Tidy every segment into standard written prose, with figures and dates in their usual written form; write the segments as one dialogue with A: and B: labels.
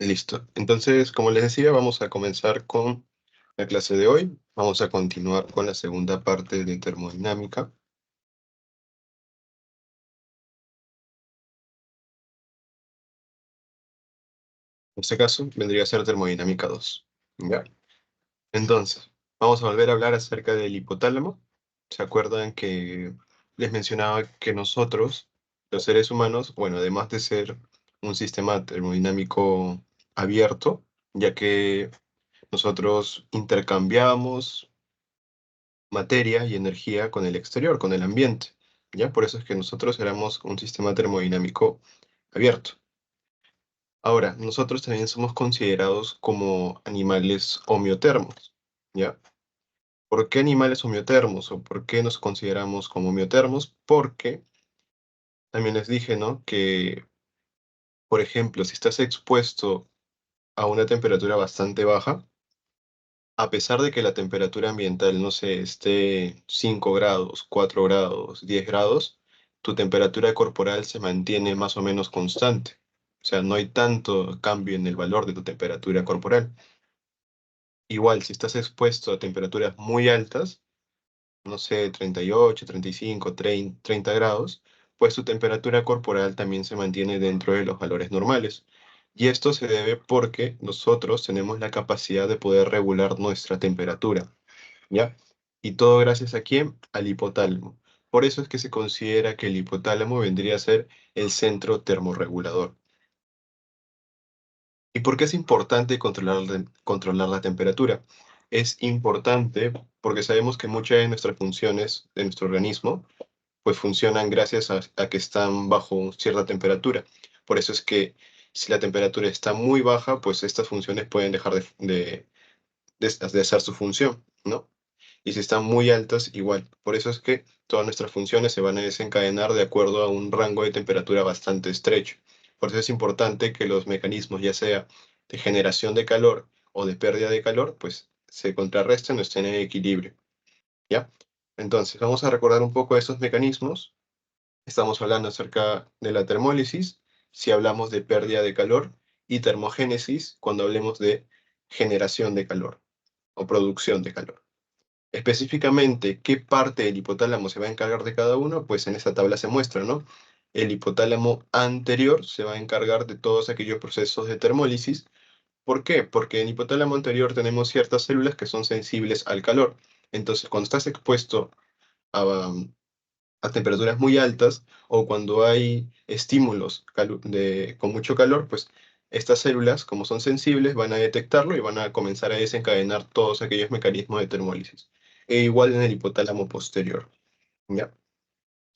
A: Listo. Entonces, como les decía, vamos a comenzar con la clase de hoy. Vamos a continuar con la segunda parte de termodinámica. En este caso, vendría a ser termodinámica 2. ¿Ya? Entonces, vamos a volver a hablar acerca del hipotálamo. ¿Se acuerdan que les mencionaba que nosotros, los seres humanos, bueno, además de ser un sistema termodinámico abierto, ya que nosotros intercambiamos materia y energía con el exterior, con el ambiente, ¿ya? Por eso es que nosotros éramos un sistema termodinámico abierto. Ahora, nosotros también somos considerados como animales homeotermos, ¿ya? ¿Por qué animales homeotermos o por qué nos consideramos como homeotermos? Porque también les dije, ¿no? Que, por ejemplo, si estás expuesto a una temperatura bastante baja, a pesar de que la temperatura ambiental, no sé, esté 5 grados, 4 grados, 10 grados, tu temperatura corporal se mantiene más o menos constante. O sea, no hay tanto cambio en el valor de tu temperatura corporal. Igual, si estás expuesto a temperaturas muy altas, no sé, 38, 35, 30 grados, pues tu temperatura corporal también se mantiene dentro de los valores normales. Y esto se debe porque nosotros tenemos la capacidad de poder regular nuestra temperatura. ¿Ya? Y todo gracias a quién? Al hipotálamo. Por eso es que se considera que el hipotálamo vendría a ser el centro termorregulador. ¿Y por qué es importante controlar la temperatura? Es importante porque sabemos que muchas de nuestras funciones de nuestro organismo pues funcionan gracias a que están bajo cierta temperatura. Por eso es que si la temperatura está muy baja, pues estas funciones pueden dejar de hacer su función, ¿no? Y si están muy altas, igual. Por eso es que todas nuestras funciones se van a desencadenar de acuerdo a un rango de temperatura bastante estrecho. Por eso es importante que los mecanismos, ya sea de generación de calor o de pérdida de calor, pues se contrarresten o estén en equilibrio, ¿ya? Entonces, vamos a recordar un poco estos mecanismos. Estamos hablando acerca de la termólisis, si hablamos de pérdida de calor, y termogénesis, cuando hablemos de generación de calor o producción de calor. Específicamente, ¿qué parte del hipotálamo se va a encargar de cada uno? Pues en esta tabla se muestra, ¿no? El hipotálamo anterior se va a encargar de todos aquellos procesos de termólisis. ¿Por qué? Porque en el hipotálamo anterior tenemos ciertas células que son sensibles al calor. Entonces, cuando estás expuesto a, a temperaturas muy altas o cuando hay estímulos con mucho calor, pues estas células, como son sensibles, van a detectarlo y van a comenzar a desencadenar todos aquellos mecanismos de termólisis. E igual en el hipotálamo posterior, ¿ya?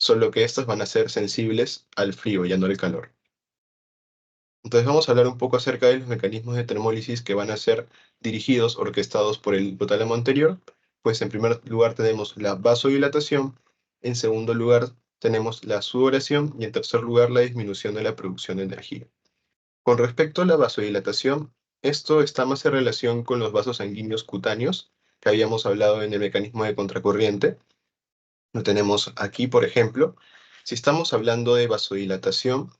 A: Solo que estas van a ser sensibles al frío, ya no al calor. Entonces vamos a hablar un poco acerca de los mecanismos de termólisis que van a ser dirigidos, orquestados por el hipotálamo anterior. Pues en primer lugar tenemos la vasodilatación, en segundo lugar tenemos la sudoración y en tercer lugar la disminución de la producción de energía. Con respecto a la vasodilatación, esto está más en relación con los vasos sanguíneos cutáneos que habíamos hablado en el mecanismo de contracorriente. Lo tenemos aquí, por ejemplo. Si estamos hablando de vasodilatación,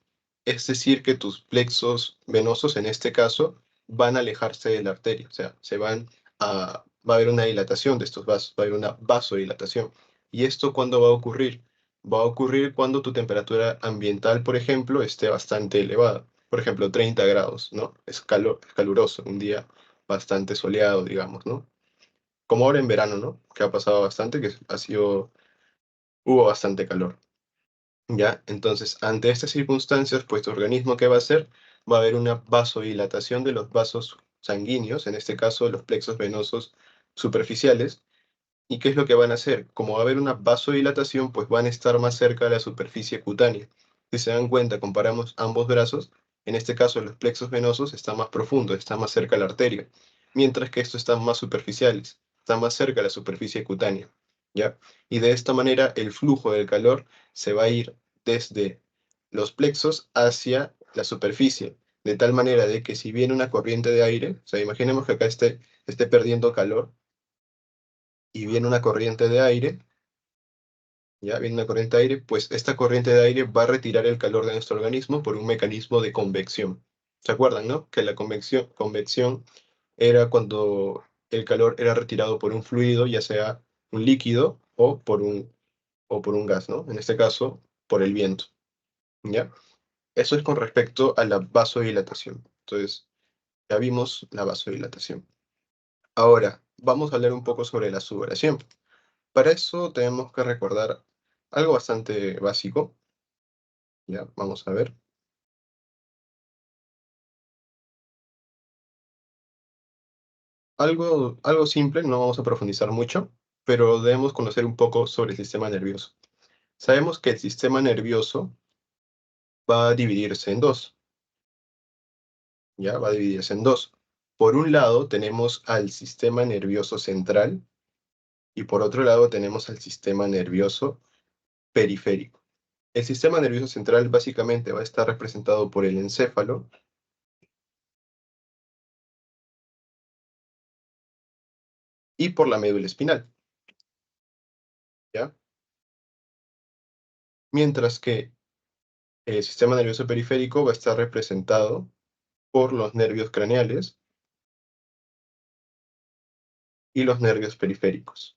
A: es decir, que tus plexos venosos, en este caso, van a alejarse de la arteria. O sea, va a haber una dilatación de estos vasos, va a haber una vasodilatación. ¿Y esto cuándo va a ocurrir? Va a ocurrir cuando tu temperatura ambiental, por ejemplo, esté bastante elevada. Por ejemplo, 30 grados, ¿no? Es caluroso, un día bastante soleado, digamos, ¿no? Como ahora en verano, ¿no? Que ha pasado bastante, que hubo bastante calor. ¿Ya? Entonces, ante estas circunstancias, pues tu organismo, ¿qué va a hacer? Va a haber una vasodilatación de los vasos sanguíneos, en este caso los plexos venosos superficiales. ¿Y qué es lo que van a hacer? Como va a haber una vasodilatación, pues van a estar más cerca de la superficie cutánea. Si se dan cuenta, comparamos ambos brazos, en este caso los plexos venosos están más profundos, están más cerca de la arteria, mientras que estos están más superficiales, están más cerca de la superficie cutánea, ¿ya? Y de esta manera el flujo del calor se va a ir desde los plexos hacia la superficie, de tal manera de que si viene una corriente de aire, o sea, imaginemos que acá esté perdiendo calor, y viene una corriente de aire, ya viene una corriente de aire, pues esta corriente de aire va a retirar el calor de nuestro organismo por un mecanismo de convección. ¿Se acuerdan, no? Que la convección era cuando el calor era retirado por un fluido, ya sea un líquido o por un gas, ¿no? En este caso, por el viento, ¿ya? Eso es con respecto a la vasodilatación. Entonces, ya vimos la vasodilatación. Ahora, vamos a hablar un poco sobre la sudoración. Para eso tenemos que recordar algo bastante básico, ¿ya? Vamos a ver. Algo simple, no vamos a profundizar mucho, pero debemos conocer un poco sobre el sistema nervioso. Sabemos que el sistema nervioso va a dividirse en dos, ¿ya? Va a dividirse en dos. Por un lado tenemos al sistema nervioso central y por otro lado tenemos al sistema nervioso periférico. El sistema nervioso central básicamente va a estar representado por el encéfalo y por la médula espinal, ¿ya? Mientras que el sistema nervioso periférico va a estar representado por los nervios craneales y los nervios periféricos,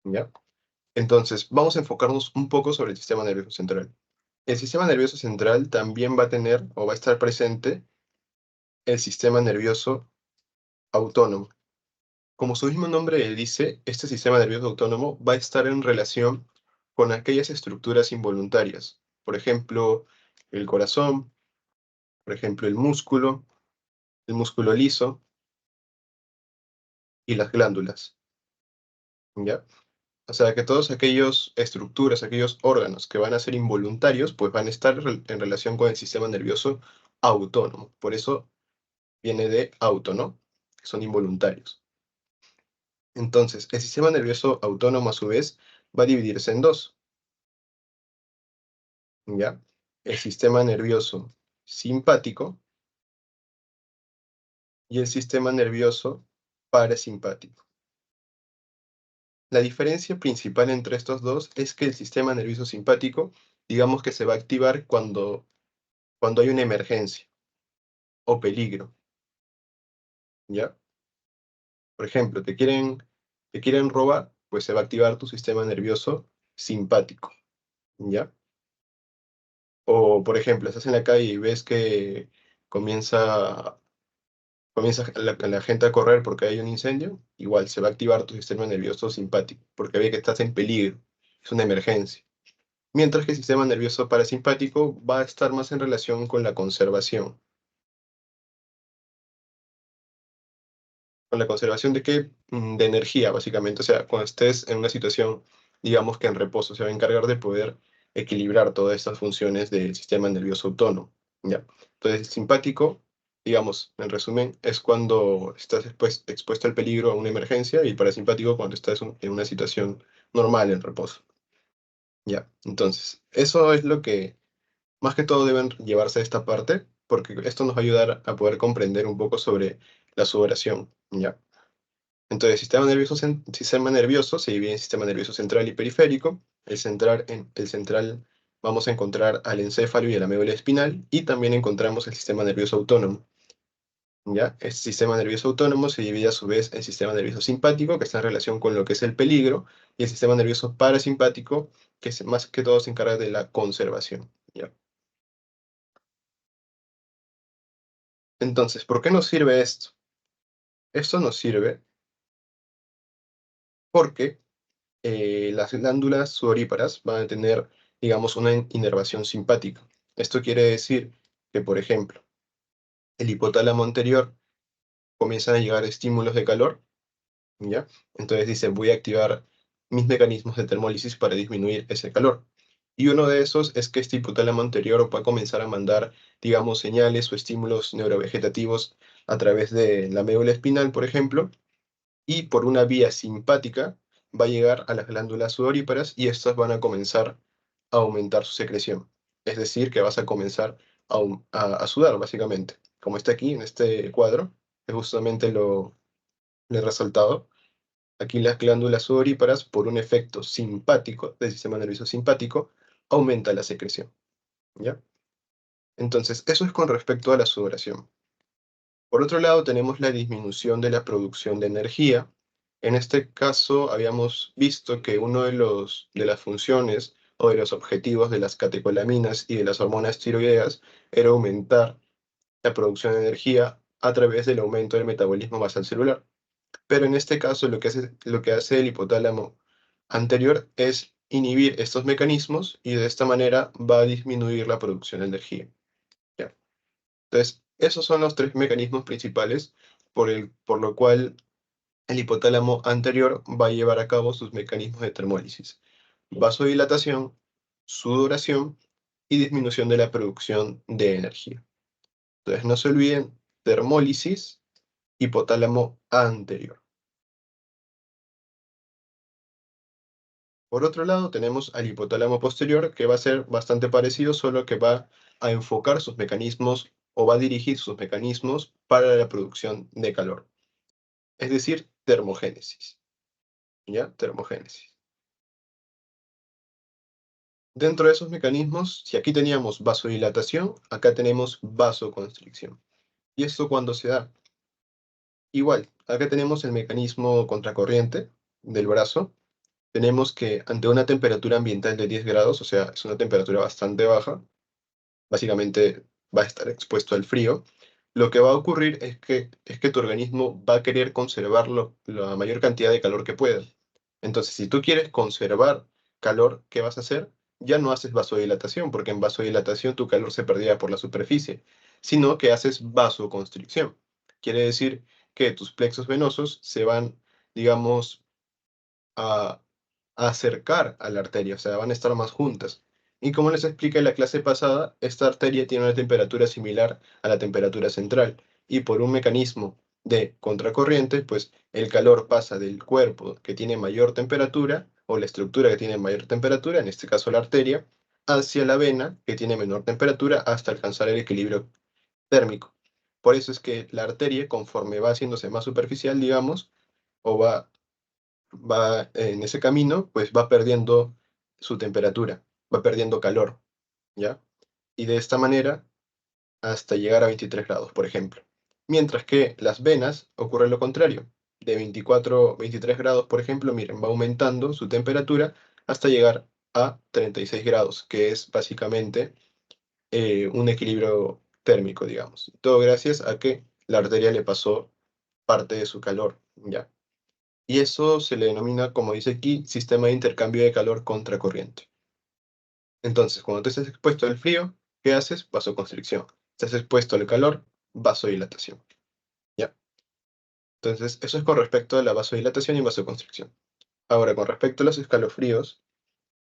A: ¿ya? Entonces, vamos a enfocarnos un poco sobre el sistema nervioso central. El sistema nervioso central también va a tener o va a estar presente el sistema nervioso autónomo. Como su mismo nombre dice, este sistema nervioso autónomo va a estar en relación con aquellas estructuras involuntarias. Por ejemplo, el corazón, por ejemplo, el músculo liso y las glándulas, ¿ya? O sea, que todas aquellas estructuras, aquellos órganos que van a ser involuntarios, pues van a estar en relación con el sistema nervioso autónomo. Por eso viene de auto, ¿no? Que son involuntarios. Entonces, el sistema nervioso autónomo, a su vez, va a dividirse en dos, ¿ya? El sistema nervioso simpático y el sistema nervioso parasimpático. La diferencia principal entre estos dos es que el sistema nervioso simpático, digamos que se va a activar cuando hay una emergencia o peligro, ¿ya? Por ejemplo, te quieren robar, pues se va a activar tu sistema nervioso simpático, ¿ya? O, por ejemplo, estás en la calle y ves que comienza, comienza la gente a correr porque hay un incendio, igual se va a activar tu sistema nervioso simpático, porque ve que estás en peligro, es una emergencia. Mientras que el sistema nervioso parasimpático va a estar más en relación con la conservación. ¿Con la conservación de qué? De energía, básicamente. O sea, cuando estés en una situación, digamos que en reposo, se va a encargar de poder equilibrar todas estas funciones del sistema nervioso autónomo, ¿ya? Entonces, el simpático, digamos, en resumen, es cuando estás expuesto al peligro a una emergencia, y el parasimpático cuando estás en una situación normal, en reposo, ¿ya? Entonces, eso es lo que más que todo deben llevarse a esta parte, porque esto nos va a ayudar a poder comprender un poco sobre la sudoración, ¿ya? Entonces, sistema nervioso se divide en sistema nervioso central y periférico. El central vamos a encontrar al encéfalo y a la médula espinal, y también encontramos el sistema nervioso autónomo, ¿ya? Este sistema nervioso autónomo se divide a su vez en sistema nervioso simpático, que está en relación con lo que es el peligro, y el sistema nervioso parasimpático, que más que todo se encarga de la conservación, ¿ya? Entonces, ¿por qué nos sirve esto? Esto nos sirve porque las glándulas sudoríparas van a tener, digamos, una inervación simpática. Esto quiere decir que, por ejemplo, el hipotálamo anterior comienzan a llegar estímulos de calor, ¿ya? Entonces dice, voy a activar mis mecanismos de termólisis para disminuir ese calor. Y uno de esos es que este hipotálamo anterior va a comenzar a mandar, digamos, señales o estímulos neurovegetativos a través de la médula espinal, por ejemplo, y por una vía simpática va a llegar a las glándulas sudoríparas, y estas van a comenzar a aumentar su secreción. Es decir, que vas a comenzar a sudar, básicamente. Como está aquí en este cuadro, que justamente lo he resaltado. Aquí las glándulas sudoríparas, por un efecto simpático del sistema nervioso simpático, aumenta la secreción, ¿ya? Entonces, eso es con respecto a la sudoración. Por otro lado, tenemos la disminución de la producción de energía. En este caso, habíamos visto que uno de las funciones o de los objetivos de las catecolaminas y de las hormonas tiroideas era aumentar la producción de energía a través del aumento del metabolismo basal celular. Pero en este caso, lo que hace el hipotálamo anterior es inhibir estos mecanismos y de esta manera va a disminuir la producción de energía. ¿Ya? Entonces, esos son los tres mecanismos principales por lo cual el hipotálamo anterior va a llevar a cabo sus mecanismos de termólisis: vasodilatación, sudoración y disminución de la producción de energía. Entonces, no se olviden: termólisis, hipotálamo anterior. Por otro lado, tenemos al hipotálamo posterior, que va a ser bastante parecido, solo que va a enfocar sus mecanismos o va a dirigir sus mecanismos para la producción de calor, es decir, termogénesis. ¿Ya? Termogénesis. Dentro de esos mecanismos, si aquí teníamos vasodilatación, acá tenemos vasoconstricción. ¿Y esto cuándo se da? Igual, acá tenemos el mecanismo contracorriente del brazo. Tenemos que ante una temperatura ambiental de 10 grados, o sea, es una temperatura bastante baja, básicamente va a estar expuesto al frío. Lo que va a ocurrir es que tu organismo va a querer conservar la mayor cantidad de calor que pueda. Entonces, si tú quieres conservar calor, ¿qué vas a hacer? Ya no haces vasodilatación, porque en vasodilatación tu calor se perdía por la superficie, sino que haces vasoconstricción. Quiere decir que tus plexos venosos se van, digamos, a acercar a la arteria, o sea, van a estar más juntas. Y como les expliqué en la clase pasada, esta arteria tiene una temperatura similar a la temperatura central, y por un mecanismo de contracorriente, pues el calor pasa del cuerpo que tiene mayor temperatura, o la estructura que tiene mayor temperatura, en este caso la arteria, hacia la vena que tiene menor temperatura hasta alcanzar el equilibrio térmico. Por eso es que la arteria, conforme va haciéndose más superficial, digamos, o va en ese camino, pues va perdiendo su temperatura, va perdiendo calor, ¿ya? Y de esta manera hasta llegar a 23 grados, por ejemplo. Mientras que las venas ocurre lo contrario. De 24, 23 grados, por ejemplo, miren, va aumentando su temperatura hasta llegar a 36 grados, que es básicamente un equilibrio térmico, digamos. Todo gracias a que la arteria le pasó parte de su calor, ¿ya? Y eso se le denomina, como dice aquí, sistema de intercambio de calor contracorriente. Entonces, cuando tú estás expuesto al frío, ¿qué haces? Vasoconstricción. Estás expuesto al calor, vasodilatación. ¿Ya? Entonces, eso es con respecto a la vasodilatación y vasoconstricción. Ahora, con respecto a los escalofríos,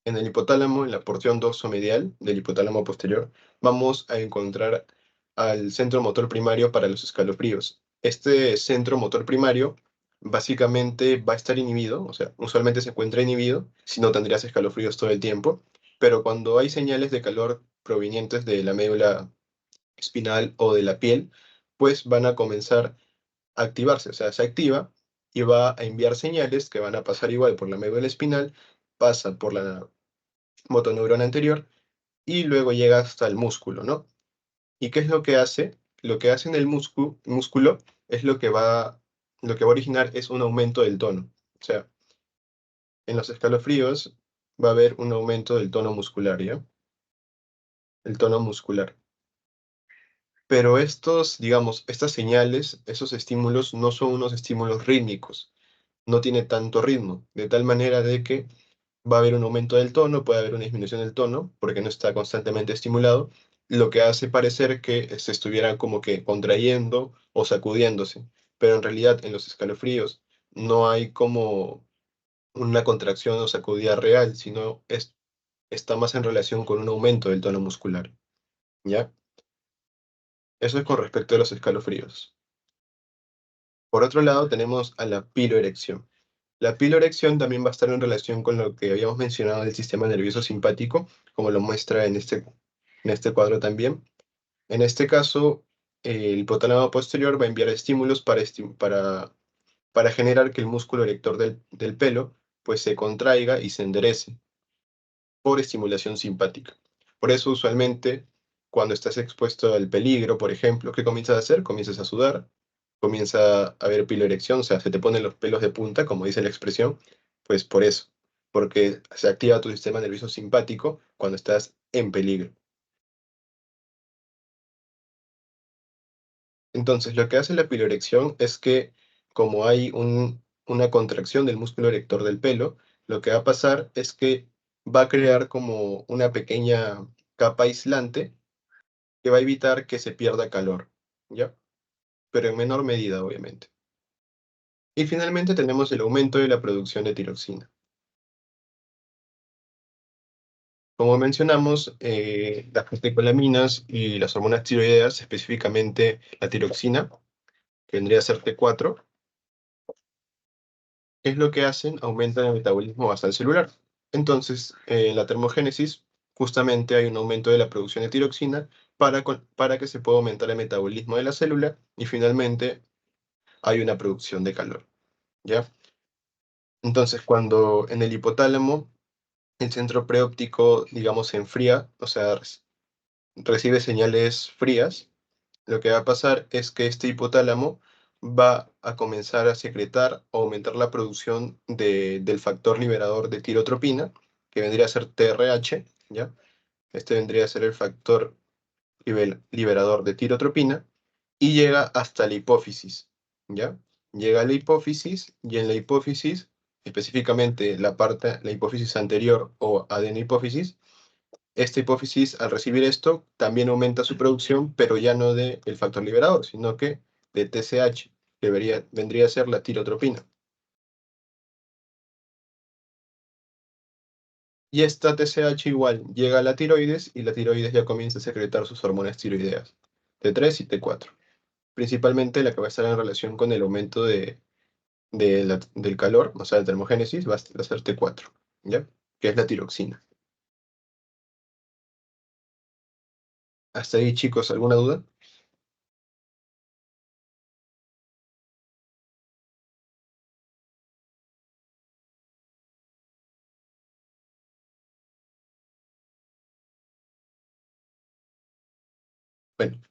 A: en el hipotálamo, en la porción dorsomedial del hipotálamo posterior, vamos a encontrar al centro motor primario para los escalofríos. Este centro motor primario básicamente va a estar inhibido, o sea, usualmente se encuentra inhibido, si no tendrías escalofríos todo el tiempo, pero cuando hay señales de calor provenientes de la médula espinal o de la piel, pues van a comenzar a activarse, o sea, se activa y va a enviar señales que van a pasar igual por la médula espinal, pasa por la motoneurona anterior y luego llega hasta el músculo, ¿no? ¿Y qué es lo que hace? Lo que hace en el músculo es lo que va a originar es un aumento del tono. O sea, en los escalofríos va a haber un aumento del tono muscular, ¿ya? El tono muscular. Pero estos, digamos, estas señales, esos estímulos no son unos estímulos rítmicos, no tiene tanto ritmo, de tal manera de que va a haber un aumento del tono, puede haber una disminución del tono, porque no está constantemente estimulado, lo que hace parecer que se estuviera como que contrayendo o sacudiéndose, pero en realidad en los escalofríos no hay como una contracción o sacudida real, sino está más en relación con un aumento del tono muscular, ¿ya? Eso es con respecto a los escalofríos. Por otro lado, tenemos a la piloerección. La piloerección también va a estar en relación con lo que habíamos mencionado del sistema nervioso simpático, como lo muestra en este cuadro también. En este caso, el hipotálamo posterior va a enviar estímulos para generar que el músculo erector del pelo pues se contraiga y se enderece por estimulación simpática. Por eso usualmente cuando estás expuesto al peligro, por ejemplo, ¿qué comienzas a hacer? Comienzas a sudar, comienza a haber piloerección, o sea, se te ponen los pelos de punta, como dice la expresión, pues por eso, porque se activa tu sistema nervioso simpático cuando estás en peligro. Entonces, lo que hace la piloerección es que, como hay una contracción del músculo erector del pelo, lo que va a pasar es que va a crear como una pequeña capa aislante que va a evitar que se pierda calor, ¿ya? Pero en menor medida, obviamente. Y finalmente tenemos el aumento de la producción de tiroxina. Como mencionamos, las catecolaminas y las hormonas tiroideas, específicamente la tiroxina, que vendría a ser T4, ¿qué es lo que hacen? Aumentan el metabolismo basal celular. Entonces, en la termogénesis, justamente hay un aumento de la producción de tiroxina para que se pueda aumentar el metabolismo de la célula y finalmente hay una producción de calor, ¿ya? Entonces, cuando en el hipotálamo el centro preóptico, digamos, se enfría, o sea, recibe señales frías, lo que va a pasar es que este hipotálamo va a comenzar a secretar o aumentar la producción del factor liberador de tirotropina, que vendría a ser TRH, ¿ya? Este vendría a ser el factor liberador de tirotropina, y llega hasta la hipófisis, ¿ya? Llega a la hipófisis, y en la hipófisis, específicamente la hipófisis anterior o adenohipófisis, esta hipófisis, al recibir esto, también aumenta su producción, pero ya no del factor liberador, sino que de TSH, que vendría a ser la tirotropina. Y esta TSH igual llega a la tiroides y la tiroides ya comienza a secretar sus hormonas tiroideas, T3 y T4. Principalmente la que va a estar en relación con el aumento del calor, o sea, la termogénesis, va a ser T4, ¿ya? Que es la tiroxina. Hasta ahí, chicos, ¿alguna duda? Bueno,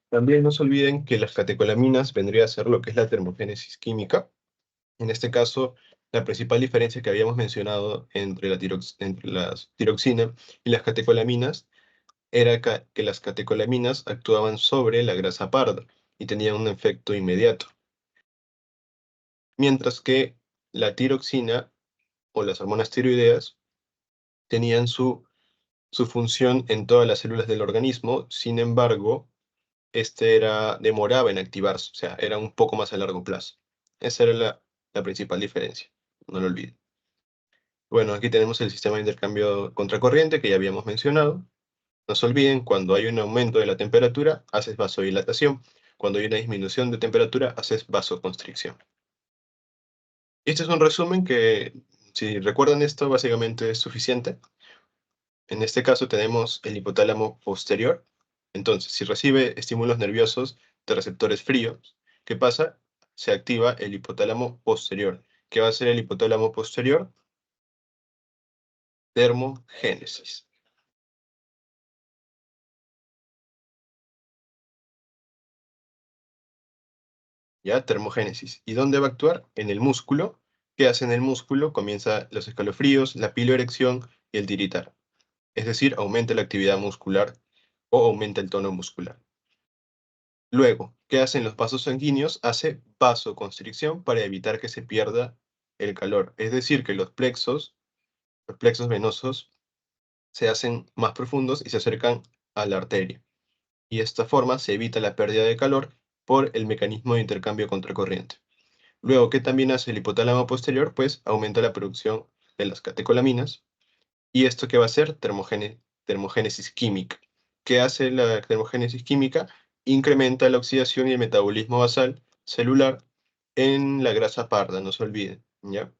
A: también no se olviden que las catecolaminas vendría a ser lo que es la termogénesis química. En este caso, la principal diferencia que habíamos mencionado entre entre las tiroxina y las catecolaminas era que las catecolaminas actuaban sobre la grasa parda y tenían un efecto inmediato, mientras que la tiroxina o las hormonas tiroideas tenían su función en todas las células del organismo. Sin embargo, demoraba en activarse, o sea, era un poco más a largo plazo. Esa era la principal diferencia, no lo olviden. Bueno, aquí tenemos el sistema de intercambio contracorriente que ya habíamos mencionado. No se olviden, cuando hay un aumento de la temperatura, haces vasodilatación. Cuando hay una disminución de temperatura, haces vasoconstricción. Y este es un resumen que, si recuerdan esto, básicamente es suficiente. En este caso tenemos el hipotálamo posterior. Entonces, si recibe estímulos nerviosos de receptores fríos, ¿qué pasa? Se activa el hipotálamo posterior. ¿Qué va a hacer el hipotálamo posterior? Termogénesis. ¿Ya? Termogénesis. ¿Y dónde va a actuar? En el músculo. ¿Qué hace en el músculo? Comienza los escalofríos, la piloerección y el tiritar. Es decir, aumenta la actividad muscular o aumenta el tono muscular. Luego, ¿qué hacen los vasos sanguíneos? Hace vasoconstricción para evitar que se pierda el calor. Es decir, que los plexos venosos, se hacen más profundos y se acercan a la arteria. Y de esta forma se evita la pérdida de calor por el mecanismo de intercambio contracorriente. Luego, ¿qué también hace el hipotálamo posterior? Pues aumenta la producción de las catecolaminas. ¿Y esto qué va a hacer? Termogénesis química. ¿Qué hace la termogénesis química? Incrementa la oxidación y el metabolismo basal celular en la grasa parda, no se olviden, ¿ya?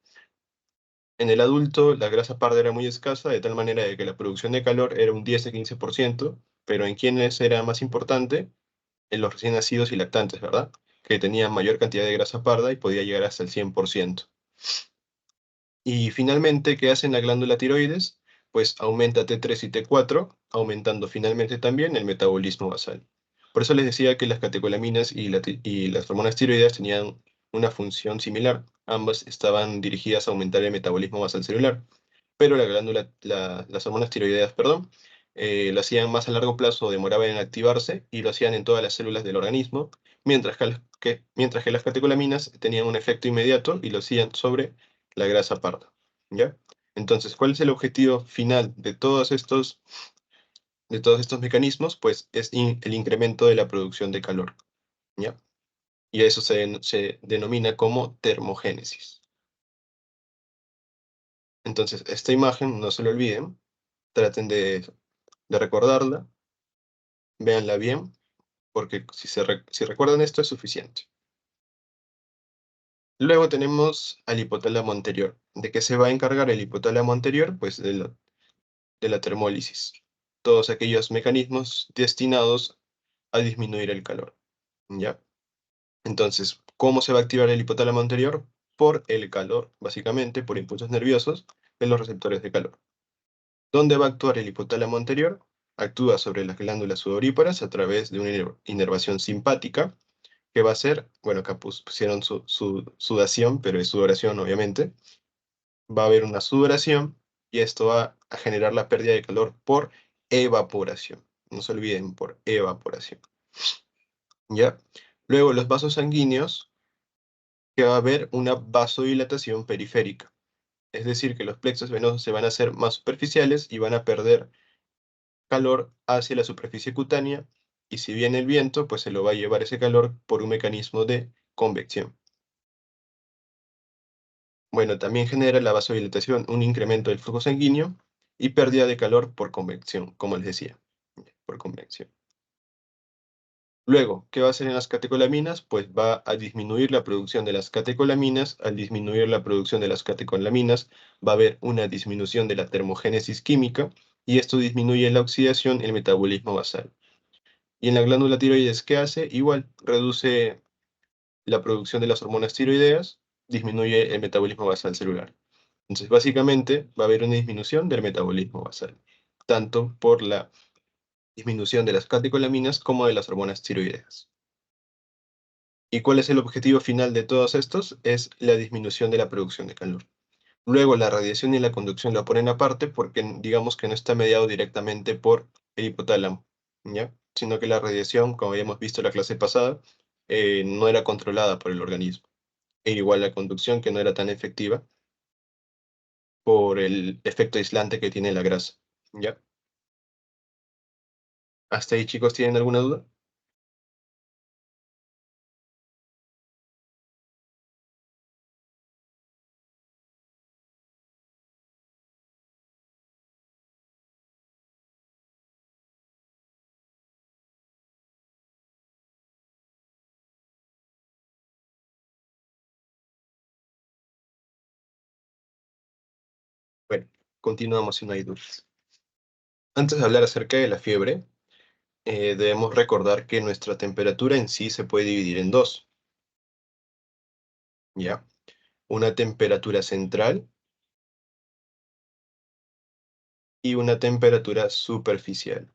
A: En el adulto, la grasa parda era muy escasa, de tal manera de que la producción de calor era un 10 a 15%, pero en quienes era más importante, en los recién nacidos y lactantes, ¿verdad? Que tenían mayor cantidad de grasa parda y podía llegar hasta el 100%. Y finalmente, ¿qué hace en la glándula tiroides? pues aumenta T3 y T4, aumentando finalmente también el metabolismo basal. Por eso les decía que las catecolaminas y las hormonas tiroideas tenían una función similar. Ambas estaban dirigidas a aumentar el metabolismo basal celular, pero las hormonas tiroideas, perdón, lo hacían más a largo plazo, demoraban en activarse y lo hacían en todas las células del organismo, mientras que las catecolaminas tenían un efecto inmediato y lo hacían sobre la grasa parda, ¿ya? Entonces, ¿cuál es el objetivo final de todos estos mecanismos? Pues es el incremento de la producción de calor, ¿ya? Y eso se denomina como termogénesis. Entonces, esta imagen, no se lo olviden, traten de recordarla, véanla bien, porque si recuerdan esto es suficiente. Luego tenemos al hipotálamo anterior. ¿De qué se va a encargar el hipotálamo anterior? Pues de la termólisis. Todos aquellos mecanismos destinados a disminuir el calor, ¿ya? Entonces, ¿cómo se va a activar el hipotálamo anterior? Por el calor, básicamente, por impulsos nerviosos en los receptores de calor. ¿Dónde va a actuar el hipotálamo anterior? Actúa sobre las glándulas sudoríparas a través de una inervación simpática, que va a ser, bueno, acá pusieron su sudación, pero es sudoración, obviamente. Va a haber una sudoración y esto va a generar la pérdida de calor por evaporación. No se olviden, por evaporación. ¿Ya? Luego, los vasos sanguíneos, que va a haber una vasodilatación periférica. Es decir, que los plexos venosos se van a hacer más superficiales y van a perder calor hacia la superficie cutánea, y si viene el viento, pues se lo va a llevar ese calor por un mecanismo de convección. Bueno, también genera la vasodilatación un incremento del flujo sanguíneo y pérdida de calor por convección, como les decía, por convección. Luego, ¿qué va a hacer en las catecolaminas? Pues va a disminuir la producción de las catecolaminas. Al disminuir la producción de las catecolaminas, va a haber una disminución de la termogénesis química y esto disminuye la oxidación y el metabolismo basal. Y en la glándula tiroides, ¿qué hace? Igual, reduce la producción de las hormonas tiroideas, disminuye el metabolismo basal celular. Entonces, básicamente, va a haber una disminución del metabolismo basal, tanto por la disminución de las catecolaminas como de las hormonas tiroideas. ¿Y cuál es el objetivo final de todos estos? Es la disminución de la producción de calor. Luego, la radiación y la conducción lo ponen aparte porque digamos que no está mediado directamente por el hipotálamo, ¿ya? Sino que la radiación, como habíamos visto en la clase pasada, no era controlada por el organismo. E igual la conducción, que no era tan efectiva por el efecto aislante que tiene la grasa, ¿ya? ¿Hasta ahí, chicos, tienen alguna duda? Bueno, continuamos si no hay dudas. Antes de hablar acerca de la fiebre, debemos recordar que nuestra temperatura en sí se puede dividir en dos, ¿ya? Una temperatura central y una temperatura superficial.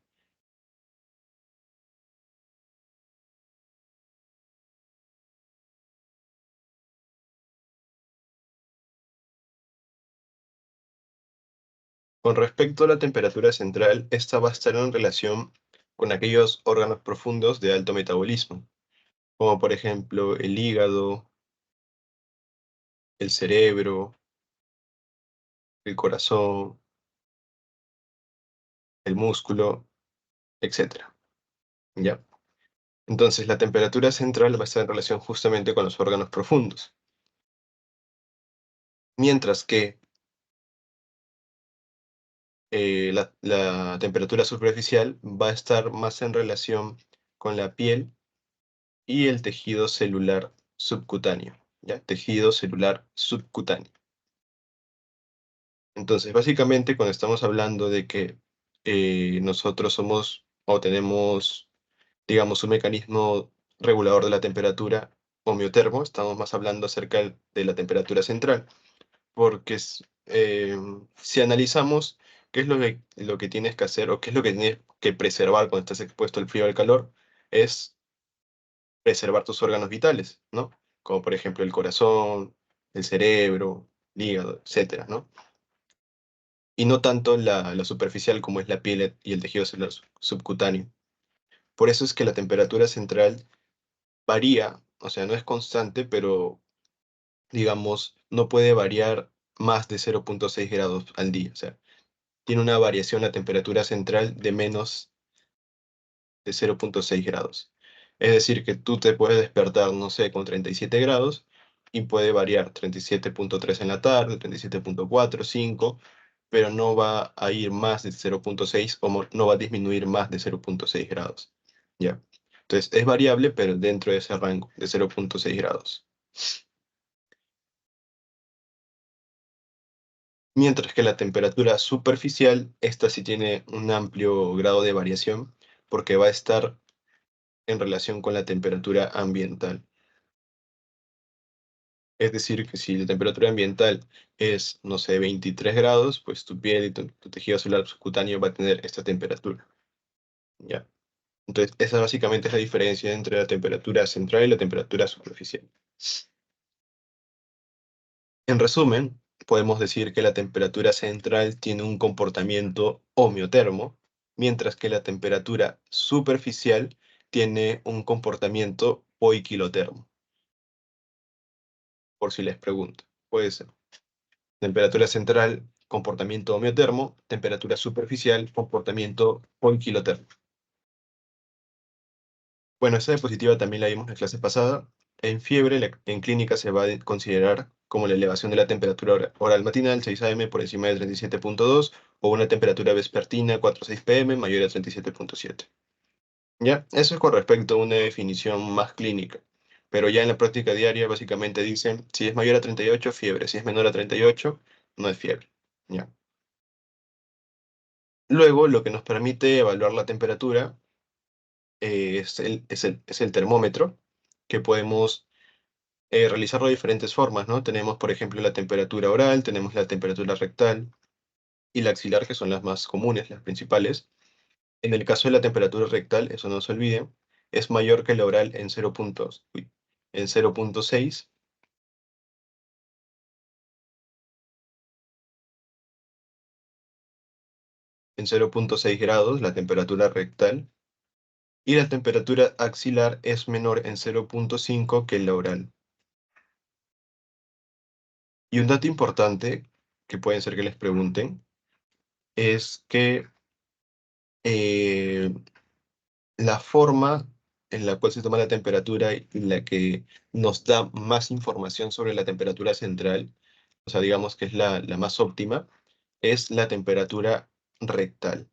A: Con respecto a la temperatura central, esta va a estar en relación con aquellos órganos profundos de alto metabolismo, como por ejemplo el hígado, el cerebro, el corazón, el músculo, etcétera, ¿ya? Entonces, la temperatura central va a estar en relación justamente con los órganos profundos, mientras que la temperatura superficial va a estar más en relación con la piel y el tejido celular subcutáneo, ¿ya? Tejido celular subcutáneo. Entonces, básicamente, cuando estamos hablando de que nosotros somos o tenemos, digamos, un mecanismo regulador de la temperatura homeotermo, estamos más hablando acerca de la temperatura central, porque si analizamos ¿qué es lo que tienes que hacer o qué es lo que tienes que preservar cuando estás expuesto al frío o al calor? Es preservar tus órganos vitales, ¿no? Como por ejemplo el corazón, el cerebro, el hígado, etcétera, ¿no? Y no tanto la superficial como es la piel y el tejido celular subcutáneo. Por eso es que la temperatura central varía, o sea, no es constante, pero digamos, no puede variar más de 0,6 grados al día. O sea, tiene una variación la temperatura central de menos de 0,6 grados. Es decir, que tú te puedes despertar, no sé, con 37 grados y puede variar 37,3 en la tarde, 37,4, 5, pero no va a ir más de 0,6 o no va a disminuir más de 0,6 grados. ¿Ya? Entonces, es variable, pero dentro de ese rango de 0,6 grados. Mientras que la temperatura superficial, esta sí tiene un amplio grado de variación porque va a estar en relación con la temperatura ambiental. Es decir, que si la temperatura ambiental es, no sé, 23 grados, pues tu piel y tu tejido celular subcutáneo va a tener esta temperatura. ¿Ya? Entonces, esa básicamente es la diferencia entre la temperatura central y la temperatura superficial. En resumen, podemos decir que la temperatura central tiene un comportamiento homeotermo, mientras que la temperatura superficial tiene un comportamiento poiquilotermo, por si les pregunto. Puede ser. Temperatura central, comportamiento homeotermo; temperatura superficial, comportamiento poiquilotermo. Bueno, esta diapositiva también la vimos en la clase pasada. En fiebre, en clínica se va a considerar como la elevación de la temperatura oral matinal, 6 AM, por encima de 37,2, o una temperatura vespertina, 4 o 6 PM, mayor a 37,7. ¿Ya? Eso es con respecto a una definición más clínica. Pero ya en la práctica diaria, básicamente dicen, si es mayor a 38, fiebre; si es menor a 38, no es fiebre. ¿Ya? Luego, lo que nos permite evaluar la temperatura es el termómetro, que podemos realizarlo de diferentes formas, ¿no? Tenemos, por ejemplo, la temperatura oral, tenemos la temperatura rectal y la axilar, que son las más comunes, las principales. En el caso de la temperatura rectal, eso no se olvide, es mayor que la oral en 0,6, en 0,6 grados la temperatura rectal, y la temperatura axilar es menor en 0,5 que la oral. Y un dato importante, que pueden ser que les pregunten, es que eh, la forma en la cual se toma la temperatura y la que nos da más información sobre la temperatura central, o sea, digamos que es la más óptima, es la temperatura rectal.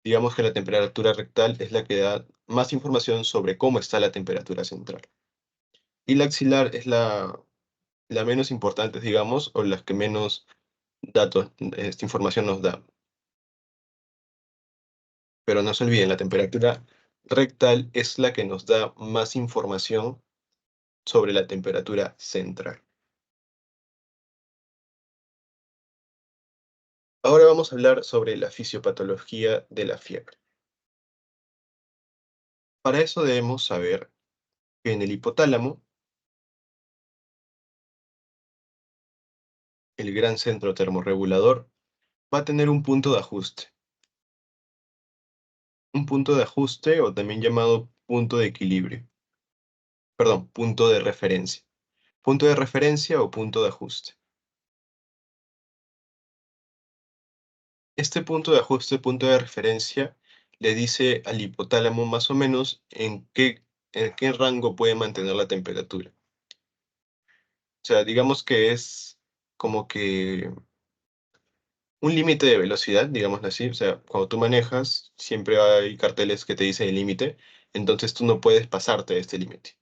A: Digamos que la temperatura rectal es la que da más información sobre cómo está la temperatura central. Y la axilar es la menos importante, digamos, o la que menos datos, esta información nos da. Pero no se olviden, la temperatura rectal es la que nos da más información sobre la temperatura central. Ahora vamos a hablar sobre la fisiopatología de la fiebre. Para eso debemos saber que en el hipotálamo, el gran centro termorregulador, va a tener un punto de ajuste. Un punto de ajuste, o también llamado punto de equilibrio. Perdón, punto de referencia. Punto de referencia o punto de ajuste. Este punto de ajuste, punto de referencia, le dice al hipotálamo más o menos en qué rango puede mantener la temperatura. O sea, digamos que es como que un límite de velocidad, digámoslo así. O sea, cuando tú manejas, siempre hay carteles que te dicen el límite, entonces tú no puedes pasarte de este límite,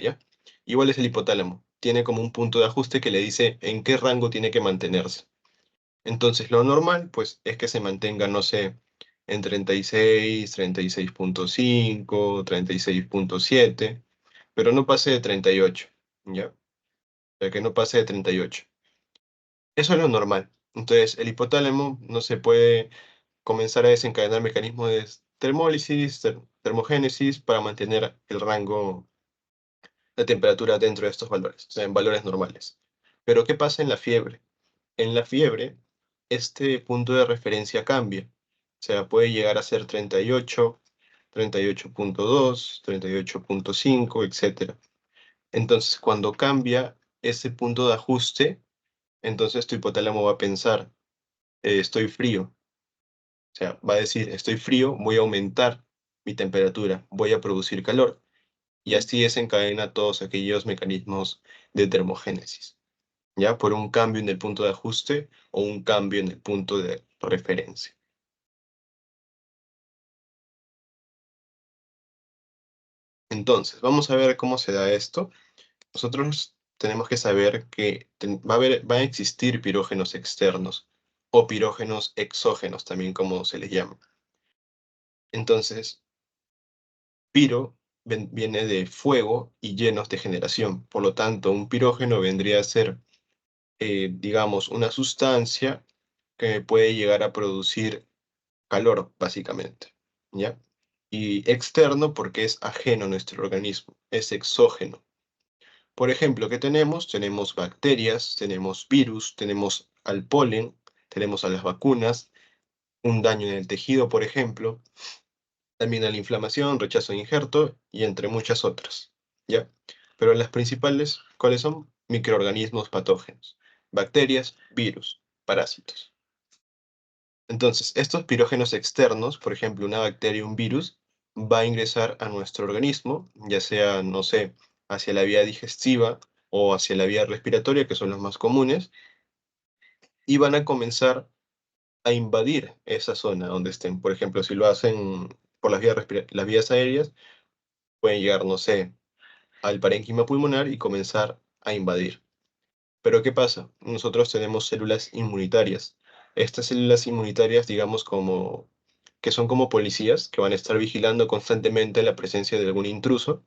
A: ¿ya? Igual es el hipotálamo. Tiene como un punto de ajuste que le dice en qué rango tiene que mantenerse. Entonces, lo normal, pues, es que se mantenga, no sé, en 36, 36,5, 36,7, pero no pase de 38, ¿ya? O sea, que no pase de 38. Eso es lo normal. Entonces, el hipotálamo no se puede comenzar a desencadenar mecanismos de termólisis, termogénesis para mantener el rango de temperatura dentro de estos valores, o sea, en valores normales. Pero, ¿qué pasa en la fiebre? En la fiebre, este punto de referencia cambia. O sea, puede llegar a ser 38, 38.2, 38.5, etc. Entonces, cuando cambia ese punto de ajuste, entonces tu hipotálamo va a pensar, estoy frío. O sea, va a decir, estoy frío, voy a aumentar mi temperatura, voy a producir calor. Y así desencadena todos aquellos mecanismos de termogénesis, ¿ya? Por un cambio en el punto de ajuste o un cambio en el punto de referencia. Entonces, vamos a ver cómo se da esto. Nosotros tenemos que saber que va a existir pirógenos externos o pirógenos exógenos, también como se les llama. Entonces, piro viene de fuego y llenos de generación. Por lo tanto, un pirógeno vendría a ser, digamos, una sustancia que puede llegar a producir calor, básicamente, ¿ya? Y externo porque es ajeno a nuestro organismo, es exógeno. Por ejemplo, ¿qué tenemos? Tenemos bacterias, tenemos virus, tenemos al polen, tenemos a las vacunas, un daño en el tejido, por ejemplo, también a la inflamación, rechazo de injerto y entre muchas otras, ¿ya? Pero las principales, ¿cuáles son? Microorganismos patógenos, bacterias, virus, parásitos. Entonces, estos pirógenos externos, por ejemplo, una bacteria o un virus, va a ingresar a nuestro organismo, ya sea, no sé, hacia la vía digestiva o hacia la vía respiratoria, que son los más comunes, y van a comenzar a invadir esa zona donde estén. Por ejemplo, si lo hacen por las vías aéreas, pueden llegar, no sé, al parénquima pulmonar y comenzar a invadir. Pero ¿qué pasa? Nosotros tenemos células inmunitarias. Estas células inmunitarias, digamos, como que son como policías que van a estar vigilando constantemente la presencia de algún intruso.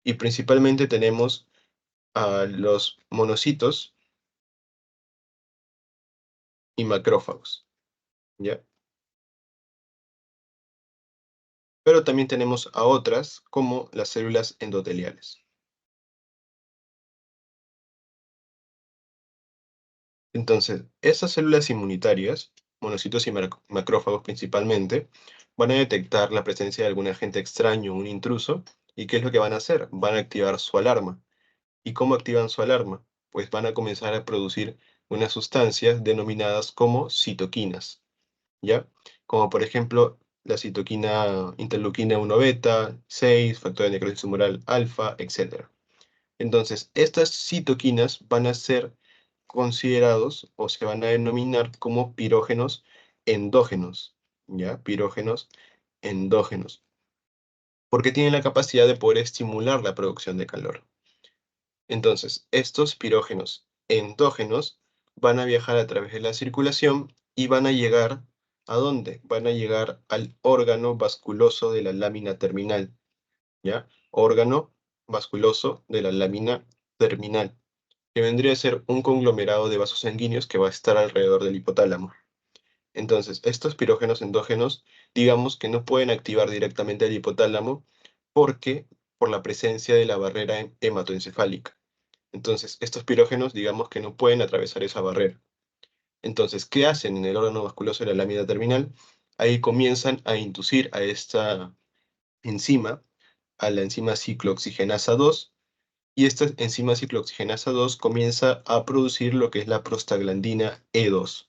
A: Y principalmente tenemos a los monocitos y macrófagos, ¿ya? Pero también tenemos a otras, como las células endoteliales. Entonces, esas células inmunitarias, monocitos y macrófagos principalmente, van a detectar la presencia de algún agente extraño, un intruso, ¿y qué es lo que van a hacer? Van a activar su alarma. ¿Y cómo activan su alarma? Pues van a comenzar a producir unas sustancias denominadas como citoquinas, ¿ya? Como por ejemplo la citoquina interleuquina 1 beta, 6, factor de necrosis tumoral alfa, etc. Entonces, estas citoquinas van a ser considerados o se van a denominar como pirógenos endógenos, ¿ya? Pirógenos endógenos, porque tienen la capacidad de poder estimular la producción de calor. Entonces, estos pirógenos endógenos van a viajar a través de la circulación y van a llegar ¿a dónde? Van a llegar al órgano vasculoso de la lámina terminal, ¿ya? Órgano vasculoso de la lámina terminal, que vendría a ser un conglomerado de vasos sanguíneos que va a estar alrededor del hipotálamo. Entonces, estos pirógenos endógenos, digamos que no pueden activar directamente el hipotálamo porque por la presencia de la barrera hematoencefálica. Entonces, estos pirógenos, digamos que no pueden atravesar esa barrera. Entonces, ¿qué hacen en el órgano vasculoso de la lámina terminal? Ahí comienzan a inducir a esta enzima, a la enzima ciclooxigenasa 2, y esta enzima ciclooxigenasa 2 comienza a producir lo que es la prostaglandina E2.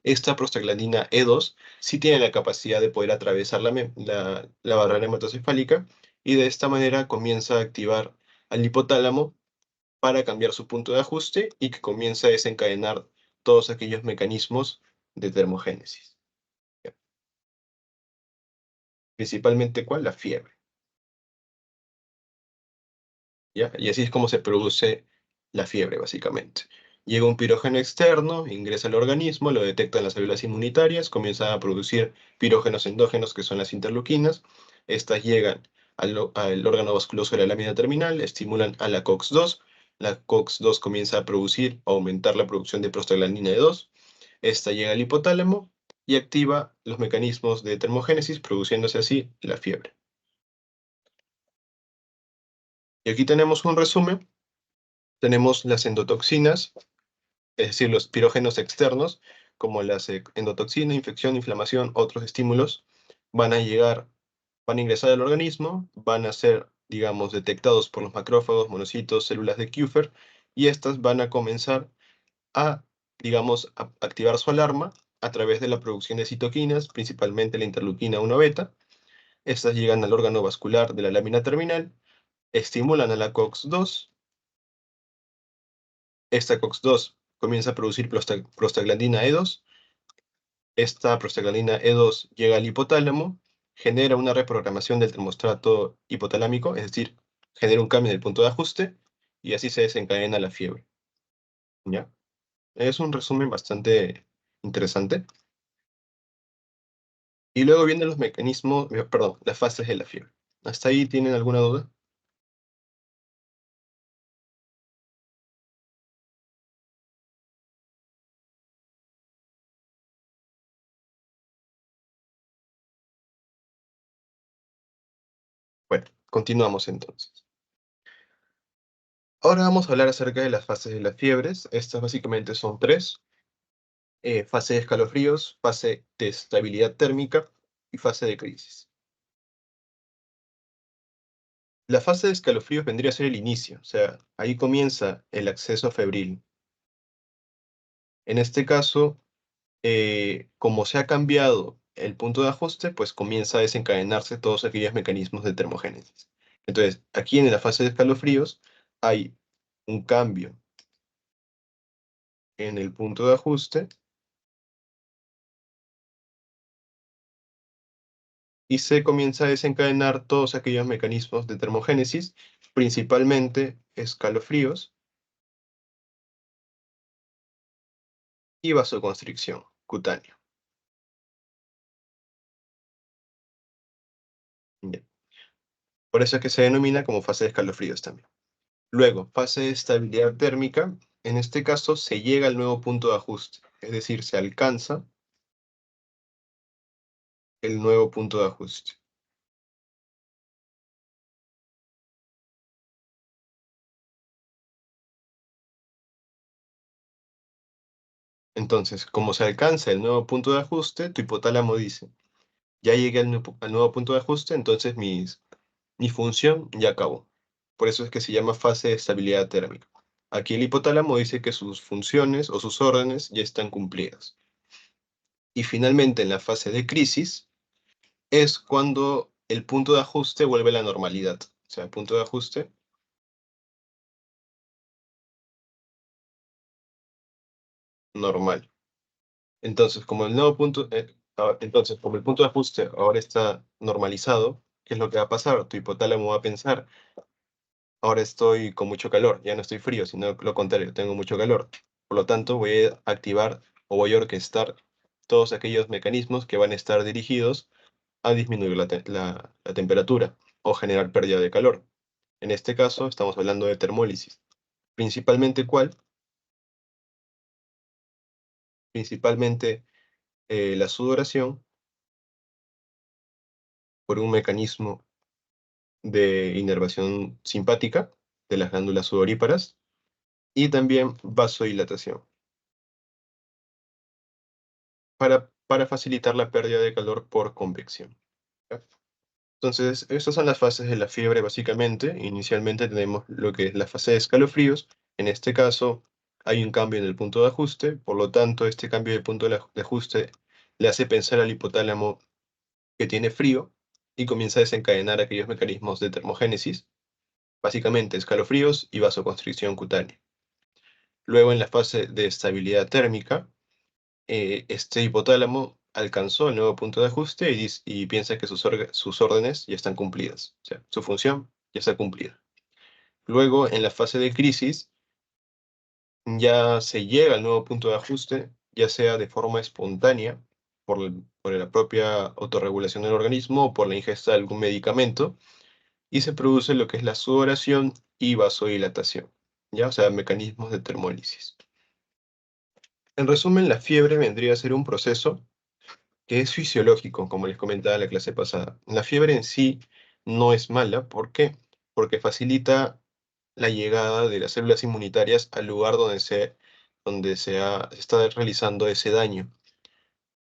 A: Esta prostaglandina E2 sí tiene la capacidad de poder atravesar la barrera hematocefálica y de esta manera comienza a activar al hipotálamo para cambiar su punto de ajuste y que comience a desencadenar todos aquellos mecanismos de termogénesis. ¿Ya? Principalmente, ¿cuál? La fiebre. ¿Ya? Y así es como se produce la fiebre, básicamente. Llega un pirógeno externo, ingresa al organismo, lo detectan las células inmunitarias, comienzan a producir pirógenos endógenos, que son las interleuquinas. Estas llegan al órgano vasculoso de la lámina terminal, estimulan a la COX-2. La COX-2 comienza a producir, a aumentar la producción de prostaglandina E2. Esta llega al hipotálamo y activa los mecanismos de termogénesis, produciéndose así la fiebre. Y aquí tenemos un resumen. Tenemos las endotoxinas, es decir, los pirógenos externos, como las endotoxina, infección, inflamación, otros estímulos, van a llegar, van a ingresar al organismo, van a ser, digamos, detectados por los macrófagos, monocitos, células de Kupffer, y estas van a comenzar a, digamos, a activar su alarma a través de la producción de citoquinas, principalmente la interleuquina 1 beta. Estas llegan al órgano vascular de la lámina terminal, estimulan a la COX-2. Esta COX-2 comienza a producir prostaglandina E2. Esta prostaglandina E2 llega al hipotálamo, genera una reprogramación del termostato hipotalámico, es decir, genera un cambio en el punto de ajuste, y así se desencadena la fiebre. ¿Ya? Es un resumen bastante interesante. Y luego vienen los mecanismos, perdón, las fases de la fiebre. ¿Hasta ahí tienen alguna duda? Bueno, continuamos entonces. Ahora vamos a hablar acerca de las fases de las fiebres. Estas básicamente son tres. Fase de escalofríos, fase de estabilidad térmica y fase de crisis. La fase de escalofríos vendría a ser el inicio, o sea, ahí comienza el acceso febril. En este caso, como se ha cambiado el punto de ajuste, pues comienza a desencadenarse todos aquellos mecanismos de termogénesis. Entonces, aquí en la fase de escalofríos hay un cambio en el punto de ajuste y se comienza a desencadenar todos aquellos mecanismos de termogénesis, principalmente escalofríos y vasoconstricción cutánea. Bien. Por eso es que se denomina como fase de escalofríos también. Luego, fase de estabilidad térmica. En este caso, se llega al nuevo punto de ajuste, es decir, se alcanza el nuevo punto de ajuste. Entonces, como se alcanza el nuevo punto de ajuste, tu hipotálamo dice, ya llegué al nuevo punto de ajuste, entonces mi función ya acabó. Por eso es que se llama fase de estabilidad térmica. Aquí el hipotálamo dice que sus funciones o sus órdenes ya están cumplidas. Y finalmente, en la fase de crisis, es cuando el punto de ajuste vuelve a la normalidad. O sea, el punto de ajuste normal. Entonces, como el nuevo punto, entonces, como el punto de ajuste ahora está normalizado, ¿qué es lo que va a pasar? Tu hipotálamo va a pensar, ahora estoy con mucho calor, ya no estoy frío, sino lo contrario, tengo mucho calor. Por lo tanto, voy a activar o voy a orquestar todos aquellos mecanismos que van a estar dirigidos a disminuir la temperatura o generar pérdida de calor. En este caso, estamos hablando de termólisis. Principalmente, ¿cuál? Principalmente la sudoración por un mecanismo de inervación simpática de las glándulas sudoríparas y también vasodilatación para facilitar la pérdida de calor por convección. ¿Ya? Entonces, estas son las fases de la fiebre básicamente. Inicialmente tenemos lo que es la fase de escalofríos. En este caso, hay un cambio en el punto de ajuste, por lo tanto, este cambio de punto de ajuste le hace pensar al hipotálamo que tiene frío y comienza a desencadenar aquellos mecanismos de termogénesis, básicamente escalofríos y vasoconstricción cutánea. Luego, en la fase de estabilidad térmica, este hipotálamo alcanzó el nuevo punto de ajuste y piensa que sus órdenes ya están cumplidas, o sea, su función ya está cumplida. Luego, en la fase de crisis, ya se llega al nuevo punto de ajuste, ya sea de forma espontánea, por la propia autorregulación del organismo o por la ingesta de algún medicamento, y se produce lo que es la sudoración y vasodilatación, ¿ya? O sea, mecanismos de termólisis. En resumen, la fiebre vendría a ser un proceso que es fisiológico, como les comentaba en la clase pasada. La fiebre en sí no es mala, ¿por qué? Porque facilita la llegada de las células inmunitarias al lugar se está realizando ese daño.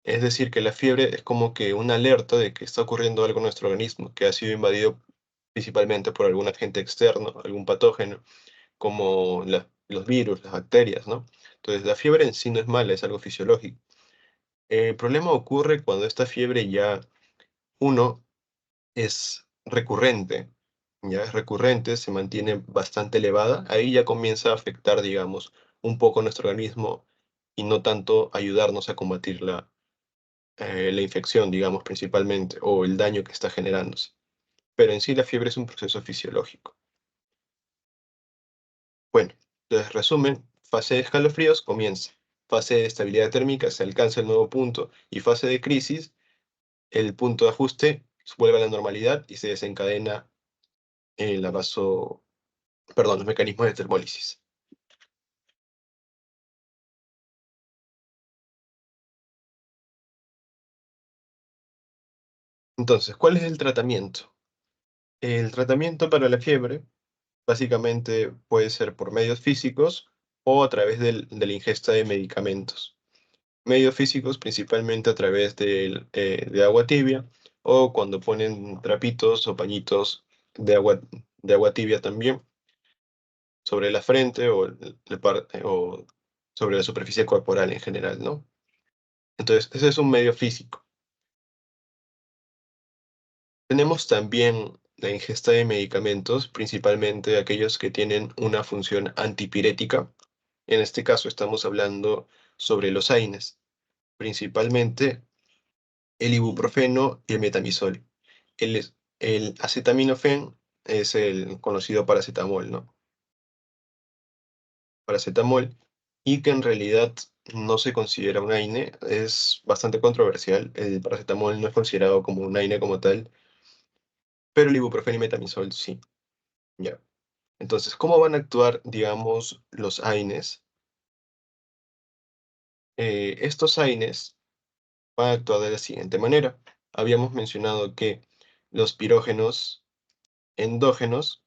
A: Es decir, que la fiebre es como que una alerta de que está ocurriendo algo en nuestro organismo, que ha sido invadido principalmente por algún agente externo, algún patógeno, como los virus, las bacterias, ¿no? Entonces, la fiebre en sí no es mala, es algo fisiológico. El problema ocurre cuando esta fiebre ya, uno, es recurrente, ya es recurrente, se mantiene bastante elevada, ahí ya comienza a afectar, digamos, un poco nuestro organismo y no tanto ayudarnos a combatir la infección, digamos, principalmente, o el daño que está generándose. Pero en sí la fiebre es un proceso fisiológico. Bueno, entonces resumen, fase de escalofríos comienza. Fase de estabilidad térmica se alcanza el nuevo punto y fase de crisis, el punto de ajuste vuelve a la normalidad y se desencadena la los mecanismos de termólisis. Entonces, ¿cuál es el tratamiento? El tratamiento para la fiebre básicamente puede ser por medios físicos o a través de la ingesta de medicamentos. Medios físicos principalmente a través de agua tibia o cuando ponen trapitos o pañitos de agua tibia también sobre la frente o sobre la superficie corporal en general, ¿no? Entonces, ese es un medio físico. Tenemos también la ingesta de medicamentos, principalmente aquellos que tienen una función antipirética. En este caso estamos hablando sobre los AINES, principalmente el ibuprofeno y el metamizol. El acetaminofén es el conocido paracetamol, ¿no? Paracetamol, y que en realidad no se considera un AINE, es bastante controversial. El paracetamol no es considerado como un AINE como tal, pero el ibuprofeno y metamizol sí, ya. Entonces, ¿cómo van a actuar, digamos, los AINES? Estos AINES van a actuar de la siguiente manera. Habíamos mencionado que los pirógenos endógenos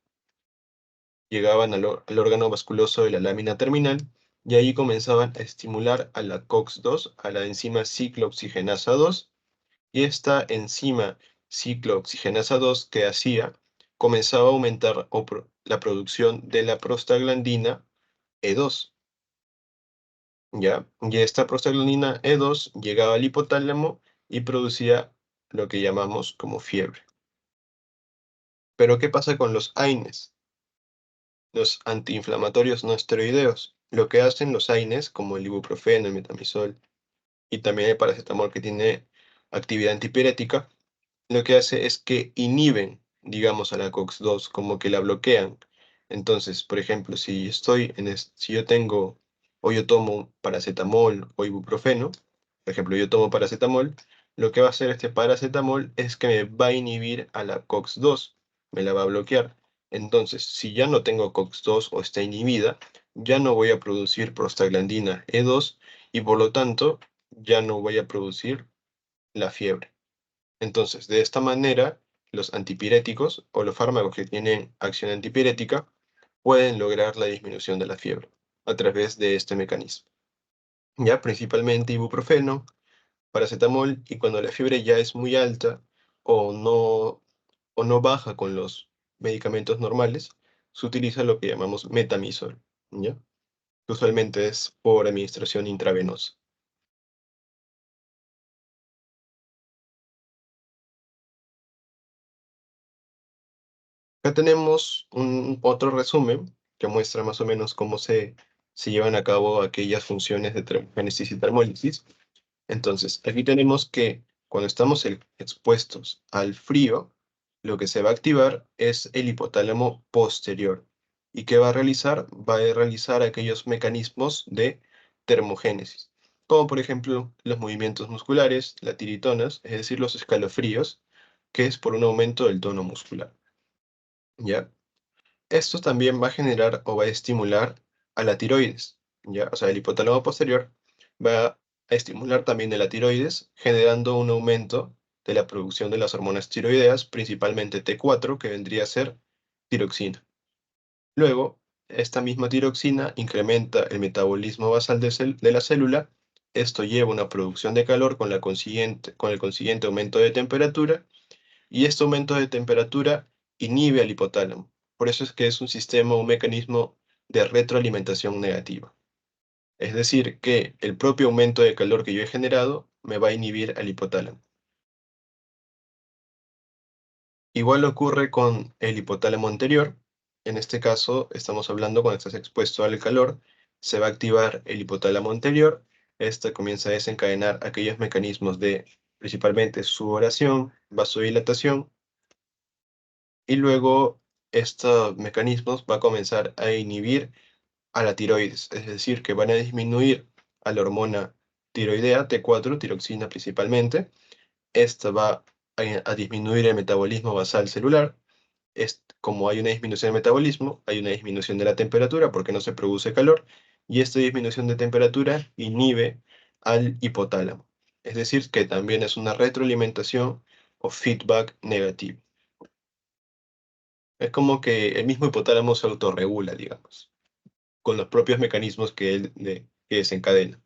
A: llegaban al órgano vasculoso de la lámina terminal y ahí comenzaban a estimular a la COX-2, a la enzima ciclooxigenasa 2, y esta enzima ciclooxigenasa 2, ¿que hacía? Comenzaba a aumentar la producción de la prostaglandina E2. ¿Ya? Y esta prostaglandina E2 llegaba al hipotálamo y producía lo que llamamos como fiebre. Pero ¿qué pasa con los AINES? Los antiinflamatorios no esteroideos. Lo que hacen los AINES, como el ibuprofeno, el metamizol y también el paracetamol, que tiene actividad antipirética, lo que hace es que inhiben, digamos, a la COX-2, como que la bloquean. Entonces, por ejemplo, si yo tengo o yo tomo paracetamol o ibuprofeno, por ejemplo, yo tomo paracetamol, lo que va a hacer este paracetamol es que me va a inhibir a la COX-2, me la va a bloquear. Entonces, si ya no tengo COX-2 o está inhibida, ya no voy a producir prostaglandina E2 y por lo tanto ya no voy a producir la fiebre. Entonces, de esta manera, los antipiréticos o los fármacos que tienen acción antipirética pueden lograr la disminución de la fiebre a través de este mecanismo. Ya principalmente ibuprofeno, paracetamol, y cuando la fiebre ya es muy alta o no baja con los medicamentos normales, se utiliza lo que llamamos metamizol, ¿ya? Que usualmente es por administración intravenosa. Acá tenemos otro resumen que muestra más o menos cómo se llevan a cabo aquellas funciones de termogénesis y termólisis. Entonces, aquí tenemos que cuando estamos expuestos al frío, lo que se va a activar es el hipotálamo posterior. ¿Y qué va a realizar? Va a realizar aquellos mecanismos de termogénesis, como por ejemplo los movimientos musculares, las tiritonas, es decir, los escalofríos, que es por un aumento del tono muscular. ¿Ya? Esto también va a generar o va a estimular a la tiroides, ¿ya? O sea, el hipotálamo posterior va a estimular también de la tiroides, generando un aumento de la producción de las hormonas tiroideas, principalmente T4, que vendría a ser tiroxina. Luego, esta misma tiroxina incrementa el metabolismo basal de la célula. Esto lleva a una producción de calor con el consiguiente aumento de temperatura, y este aumento de temperatura inhibe al hipotálamo. Por eso es que es un sistema, un mecanismo de retroalimentación negativa. Es decir, que el propio aumento de calor que yo he generado me va a inhibir al hipotálamo. Igual ocurre con el hipotálamo anterior. En este caso, estamos hablando cuando estás expuesto al calor, se va a activar el hipotálamo anterior. Este comienza a desencadenar aquellos mecanismos de principalmente sudoración, vasodilatación, y luego estos mecanismos va a comenzar a inhibir a la tiroides, es decir, que van a disminuir a la hormona tiroidea, T4, tiroxina principalmente. Esta va a disminuir el metabolismo basal celular. Como hay una disminución del metabolismo, hay una disminución de la temperatura porque no se produce calor, y esta disminución de temperatura inhibe al hipotálamo. Es decir, que también es una retroalimentación o feedback negativo. Es como que el mismo hipotálamo se autorregula, digamos, con los propios mecanismos que desencadena.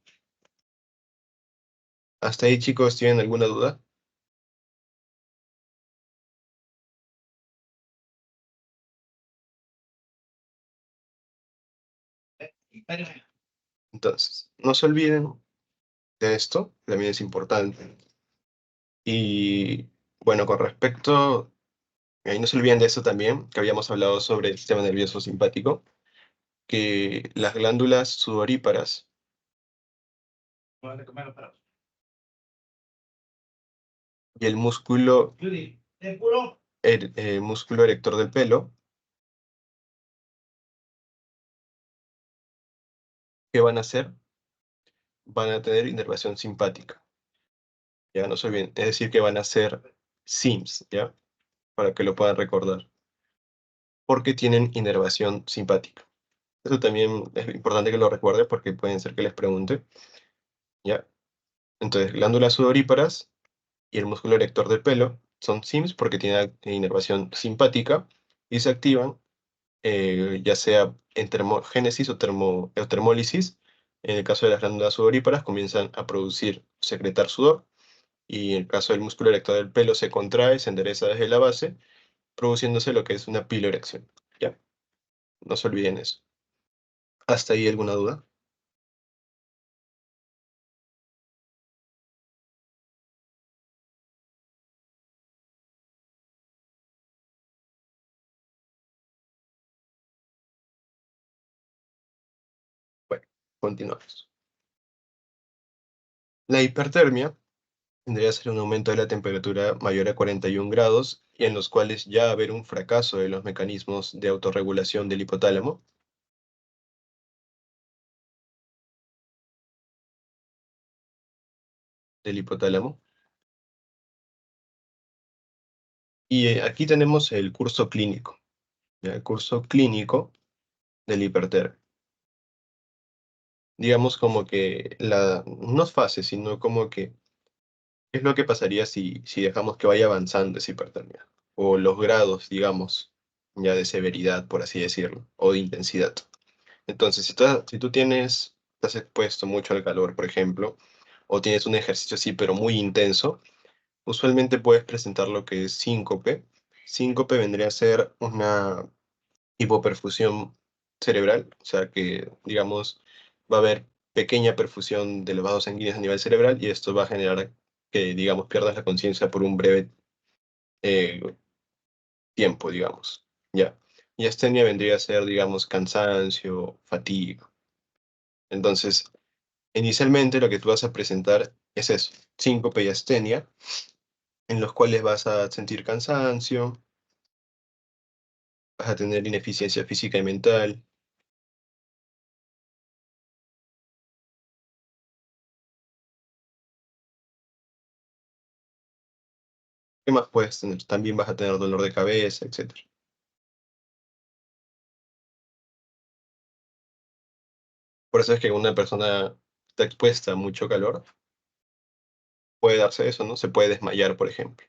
A: ¿Hasta ahí, chicos, tienen alguna duda? Entonces, no se olviden de esto, también es importante. Y bueno, con respecto, y no se olviden de esto también, que habíamos hablado sobre el sistema nervioso simpático, que las glándulas sudoríparas y el músculo erector del pelo, ¿qué van a hacer? Van a tener inervación simpática. Ya no se olviden, es decir, que van a ser SIMS, ¿ya? Para que lo puedan recordar, porque tienen inervación simpática. Eso también es importante que lo recuerde porque pueden ser que les pregunte, ¿ya? Entonces, glándulas sudoríparas y el músculo erector del pelo son SIMS porque tienen inervación simpática y se activan, ya sea en termogénesis o termólisis. En el caso de las glándulas sudoríparas comienzan a producir, secretar sudor, y en el caso del músculo erector del pelo se contrae, se endereza desde la base, produciéndose lo que es una piloerección. ¿Ya? No se olviden eso. ¿Hasta ahí alguna duda? Bueno, continuamos. La hipertermia tendría que ser un aumento de la temperatura mayor a 41 grados y en los cuales ya va a haber un fracaso de los mecanismos de autorregulación del hipotálamo. Y aquí tenemos el curso clínico, ¿ya? El curso clínico del hipertermia. Digamos como que no es fase, sino como que ¿qué es lo que pasaría si dejamos que vaya avanzando esa hipertermia? O los grados, digamos, ya de severidad, por así decirlo, o de intensidad. Entonces, si tú estás expuesto mucho al calor, por ejemplo, o tienes un ejercicio así, pero muy intenso, usualmente puedes presentar lo que es síncope. Síncope vendría a ser una hipoperfusión cerebral, o sea que, digamos, va a haber pequeña perfusión de los vasos sanguíneos a nivel cerebral y esto va a generar que, digamos, pierdas la conciencia por un breve eh, tiempo, digamos. Ya. Y astenia vendría a ser, digamos, cansancio, fatiga. Entonces, inicialmente lo que tú vas a presentar es eso, síncope y astenia, en los cuales vas a sentir cansancio, vas a tener ineficiencia física y mental. ¿Qué más puedes tener? También vas a tener dolor de cabeza, etcétera. Por eso es que una persona está expuesta a mucho calor, puede darse eso, ¿no? Se puede desmayar, por ejemplo.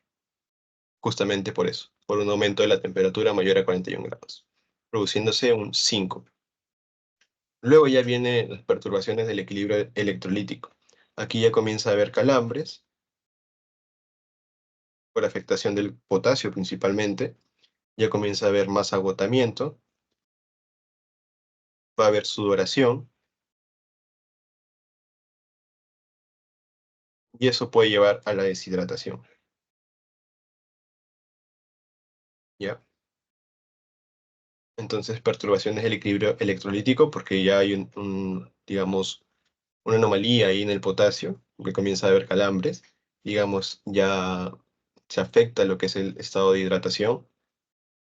A: Justamente por eso, por un aumento de la temperatura mayor a 41 grados, produciéndose un síncope. Luego ya vienen las perturbaciones del equilibrio electrolítico. Aquí ya comienza a haber calambres por afectación del potasio principalmente, ya comienza a haber más agotamiento, va a haber sudoración, y eso puede llevar a la deshidratación, ¿ya? Entonces, perturbaciones del equilibrio electrolítico, porque ya hay digamos, una anomalía ahí en el potasio, que comienza a haber calambres, digamos, ya se afecta lo que es el estado de hidratación,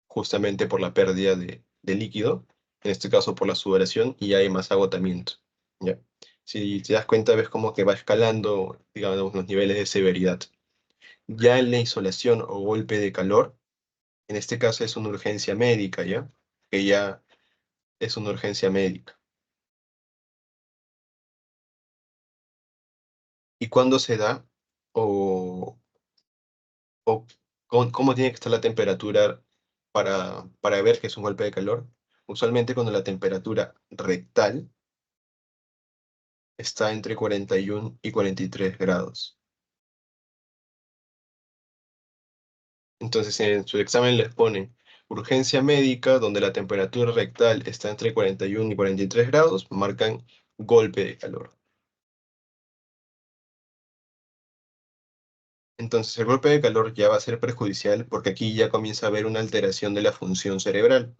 A: justamente por la pérdida de líquido, en este caso por la sudoración, y ya hay más agotamiento, ¿ya? Si te das cuenta, ves como que va escalando, digamos, los niveles de severidad. Ya en la insolación o golpe de calor, en este caso es una urgencia médica, ¿ya? Que ya es una urgencia médica. ¿Y cuándo se da? O, o cómo tiene que estar la temperatura para ver que es un golpe de calor. Usualmente cuando la temperatura rectal está entre 41 y 43 grados. Entonces en su examen les ponen urgencia médica, donde la temperatura rectal está entre 41 y 43 grados, marcan golpe de calor. Entonces el golpe de calor ya va a ser perjudicial porque aquí ya comienza a haber una alteración de la función cerebral.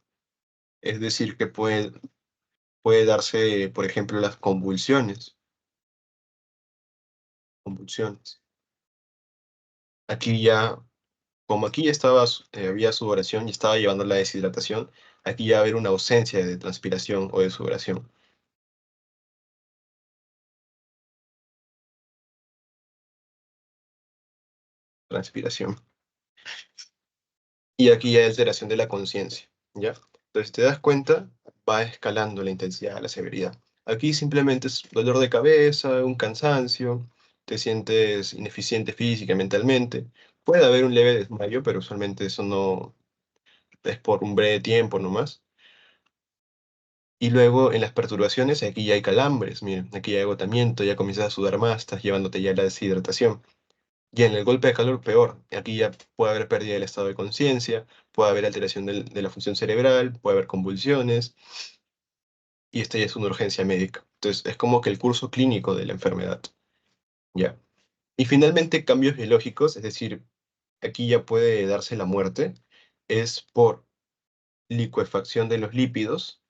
A: Es decir, que puede darse, por ejemplo, las convulsiones. Aquí ya, como aquí ya había sudoración y estaba llevando la deshidratación, aquí ya va a haber una ausencia de transpiración o de sudoración, transpiración. Y aquí ya hay alteración de la conciencia, ¿ya? Entonces, si te das cuenta, va escalando la intensidad, la severidad. Aquí simplemente es dolor de cabeza, un cansancio, te sientes ineficiente física y mentalmente. Puede haber un leve desmayo, pero usualmente eso no es por un breve tiempo nomás. Y luego en las perturbaciones, aquí ya hay calambres, miren, aquí ya hay agotamiento, ya comienzas a sudar más, estás llevándote ya la deshidratación. Y en el golpe de calor, peor. Aquí ya puede haber pérdida del estado de conciencia, puede haber alteración de la función cerebral, puede haber convulsiones, y esta ya es una urgencia médica. Entonces, es como que el curso clínico de la enfermedad, ¿ya? Y finalmente, cambios biológicos, es decir, aquí ya puede darse la muerte, es por licuefacción de los lípidos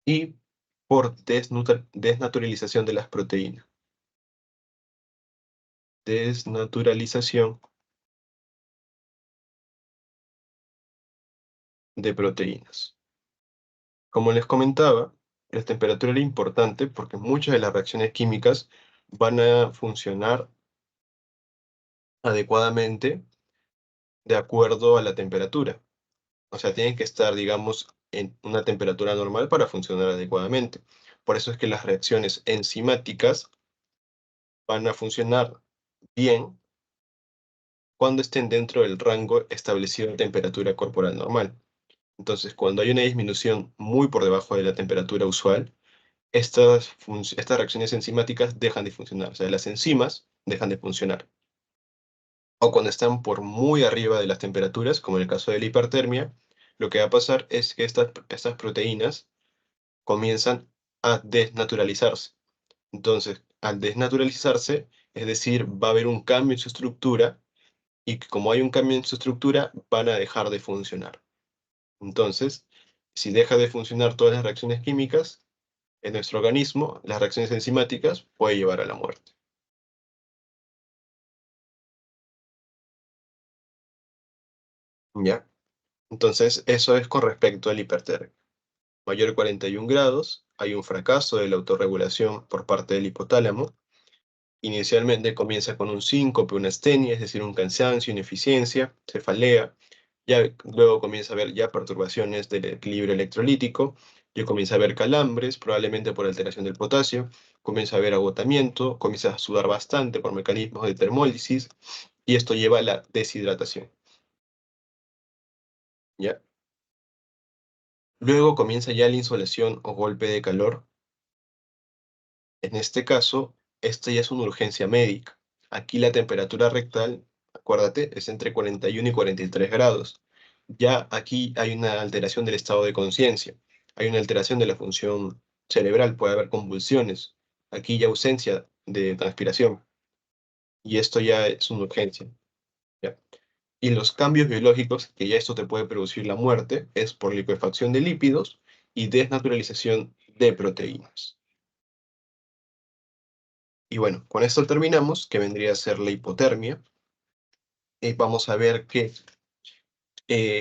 A: y por desnaturalización de las proteínas. Desnaturalización de proteínas. Como les comentaba, la temperatura era importante porque muchas de las reacciones químicas van a funcionar adecuadamente de acuerdo a la temperatura. O sea, tienen que estar, digamos, en una temperatura normal para funcionar adecuadamente. Por eso es que las reacciones enzimáticas van a funcionar bien cuando estén dentro del rango establecido de temperatura corporal normal. Entonces, cuando hay una disminución muy por debajo de la temperatura usual, estas reacciones enzimáticas dejan de funcionar, o sea, las enzimas dejan de funcionar. O cuando están por muy arriba de las temperaturas, como en el caso de la hipertermia, lo que va a pasar es que estas proteínas comienzan a desnaturalizarse. Entonces, al desnaturalizarse, es decir, va a haber un cambio en su estructura y como hay un cambio en su estructura, van a dejar de funcionar. Entonces, si deja de funcionar todas las reacciones químicas, en nuestro organismo, las reacciones enzimáticas puede llevar a la muerte. ¿Ya? Entonces, eso es con respecto al hipertermia. Mayor de 41 grados, hay un fracaso de la autorregulación por parte del hipotálamo. Inicialmente comienza con un síncope, una astenia, es decir, un cansancio, ineficiencia, cefalea, Ya luego comienza a haber ya perturbaciones del equilibrio electrolítico, ya comienza a haber calambres, probablemente por alteración del potasio, comienza a haber agotamiento, comienza a sudar bastante por mecanismos de termólisis, y esto lleva a la deshidratación, ¿ya? Luego comienza ya la insolación o golpe de calor. En este caso, esta ya es una urgencia médica. Aquí la temperatura rectal, acuérdate, es entre 41 y 43 grados. Ya aquí hay una alteración del estado de conciencia, hay una alteración de la función cerebral, puede haber convulsiones, aquí ya ausencia de transpiración, y esto ya es una urgencia, ¿ya? Y los cambios biológicos, que ya esto te puede producir la muerte, es por liquefacción de lípidos y desnaturalización de proteínas. Y bueno, con esto terminamos, que vendría a ser la hipotermia. Y vamos a ver que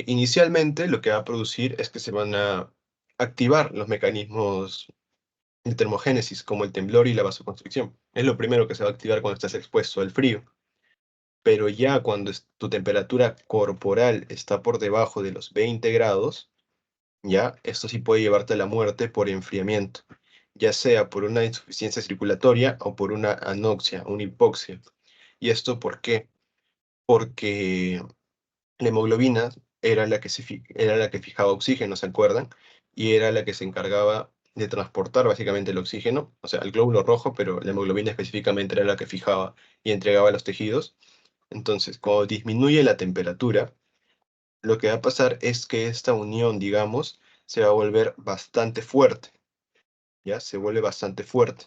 A: inicialmente lo que va a producir es que se van a activar los mecanismos de termogénesis, como el temblor y la vasoconstricción. Es lo primero que se va a activar cuando estás expuesto al frío. Pero ya cuando tu temperatura corporal está por debajo de los 20 grados, ya esto sí puede llevarte a la muerte por enfriamiento, ya sea por una insuficiencia circulatoria o por una anoxia, una hipoxia. ¿Y esto por qué? Porque la hemoglobina era la que, era la que fijaba oxígeno, ¿se acuerdan? Y era la que se encargaba de transportar básicamente el oxígeno, o sea, el glóbulo rojo, pero la hemoglobina específicamente era la que fijaba y entregaba a los tejidos. Entonces, cuando disminuye la temperatura, lo que va a pasar es que esta unión, digamos, se va a volver bastante fuerte, ¿ya? Se vuelve bastante fuerte.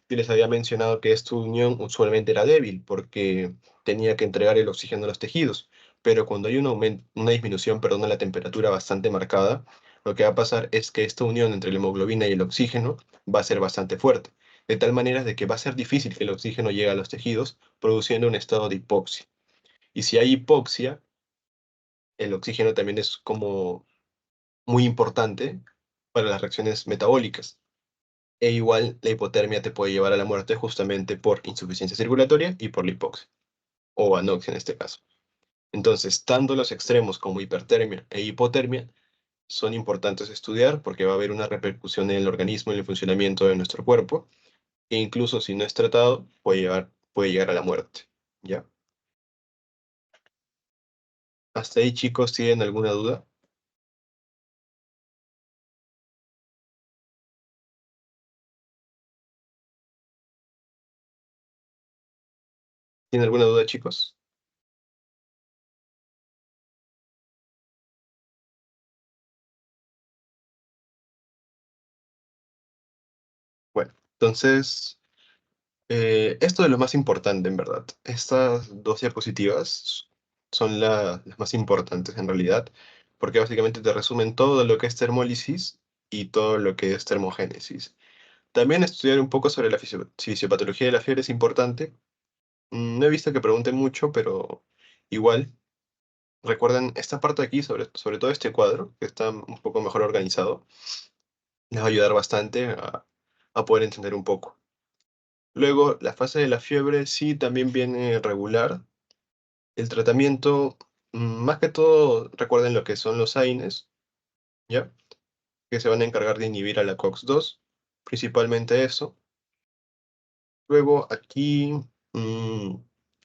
A: Yo les había mencionado que esta unión usualmente era débil porque tenía que entregar el oxígeno a los tejidos, pero cuando hay una disminución, perdón, de la temperatura bastante marcada, lo que va a pasar es que esta unión entre la hemoglobina y el oxígeno va a ser bastante fuerte, de tal manera de que va a ser difícil que el oxígeno llegue a los tejidos, produciendo un estado de hipoxia. Y si hay hipoxia, el oxígeno también es como muy importante para las reacciones metabólicas. E igual la hipotermia te puede llevar a la muerte justamente por insuficiencia circulatoria y por la hipoxia, o anoxia en este caso. Entonces, tanto los extremos como hipertermia e hipotermia son importantes estudiar porque va a haber una repercusión en el organismo y en el funcionamiento de nuestro cuerpo, e incluso si no es tratado, puede llegar a la muerte. ¿Ya? Hasta ahí, chicos, ¿tienen alguna duda? ¿Tienen alguna duda, chicos? Bueno, entonces, esto es lo más importante, en verdad. Estas dos diapositivas son las más importantes, en realidad, porque básicamente te resumen todo lo que es termólisis y todo lo que es termogénesis. También estudiar un poco sobre la fisiopatología de la fiebre es importante. No he visto que pregunten mucho, pero igual, recuerden esta parte de aquí, sobre todo este cuadro, que está un poco mejor organizado, les va a ayudar bastante a poder entender un poco. Luego, la fase de la fiebre sí también viene regular. El tratamiento, más que todo, recuerden lo que son los AINES, ¿ya? Que se van a encargar de inhibir a la COX-2, principalmente eso. Luego, mm,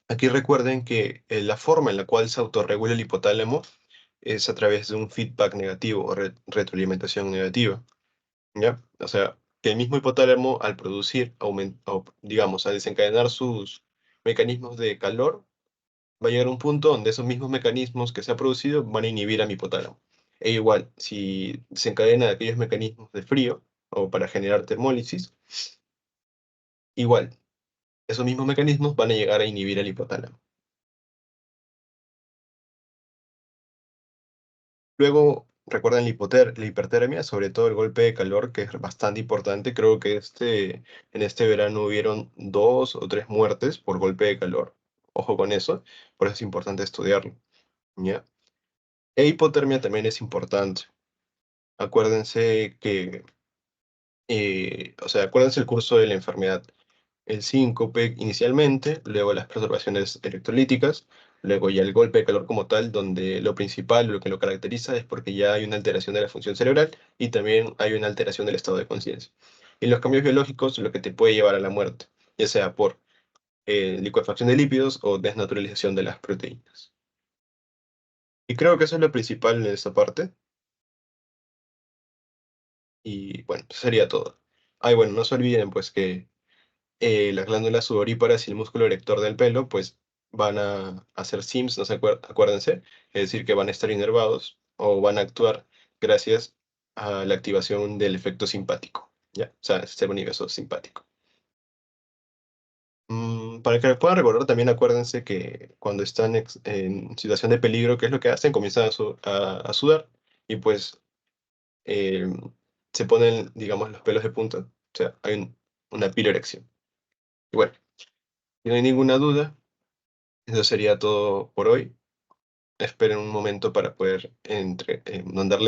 A: aquí recuerden que la forma en la cual se autorregula el hipotálamo es a través de un feedback negativo o retroalimentación negativa, ¿ya? O sea, que el mismo hipotálamo al producir, o, digamos, al desencadenar sus mecanismos de calor, va a llegar a un punto donde esos mismos mecanismos que se ha producido van a inhibir a mi hipotálamo. E igual, si desencadena aquellos mecanismos de frío o para generar termólisis, igual, esos mismos mecanismos van a llegar a inhibir el hipotálamo. Luego, recuerden la hipertermia, sobre todo el golpe de calor, que es bastante importante. Creo que en este verano hubieron 2 o 3 muertes por golpe de calor. Ojo con eso, por eso es importante estudiarlo, ¿ya? E hipotermia también es importante. Acuérdense que o sea, acuérdense el curso de la enfermedad. El síncope inicialmente, luego las perturbaciones electrolíticas, Luego ya el golpe de calor como tal, donde lo principal, lo que lo caracteriza es porque ya hay una alteración de la función cerebral y también hay una alteración del estado de conciencia. Y los cambios biológicos, lo que te puede llevar a la muerte, ya sea por licuefacción de lípidos o desnaturalización de las proteínas. Y creo que eso es lo principal en esta parte. Y bueno, eso sería todo. Ay, bueno, no se olviden pues que las glándulas sudoríparas y el músculo erector del pelo pues van a hacer SIMS, no se acuérdense, es decir, que van a estar inervados o van a actuar gracias a la activación del efecto simpático, ¿ya? O sea, el sistema nervioso simpático. Para que puedan recordar también acuérdense que cuando están en situación de peligro, ¿qué es lo que hacen? Comienzan a sudar y pues eh, se ponen, digamos, los pelos de punta. O sea, hay una piloerección. Y bueno, si no hay ninguna duda, eso sería todo por hoy. Esperen un momento para poder mandarle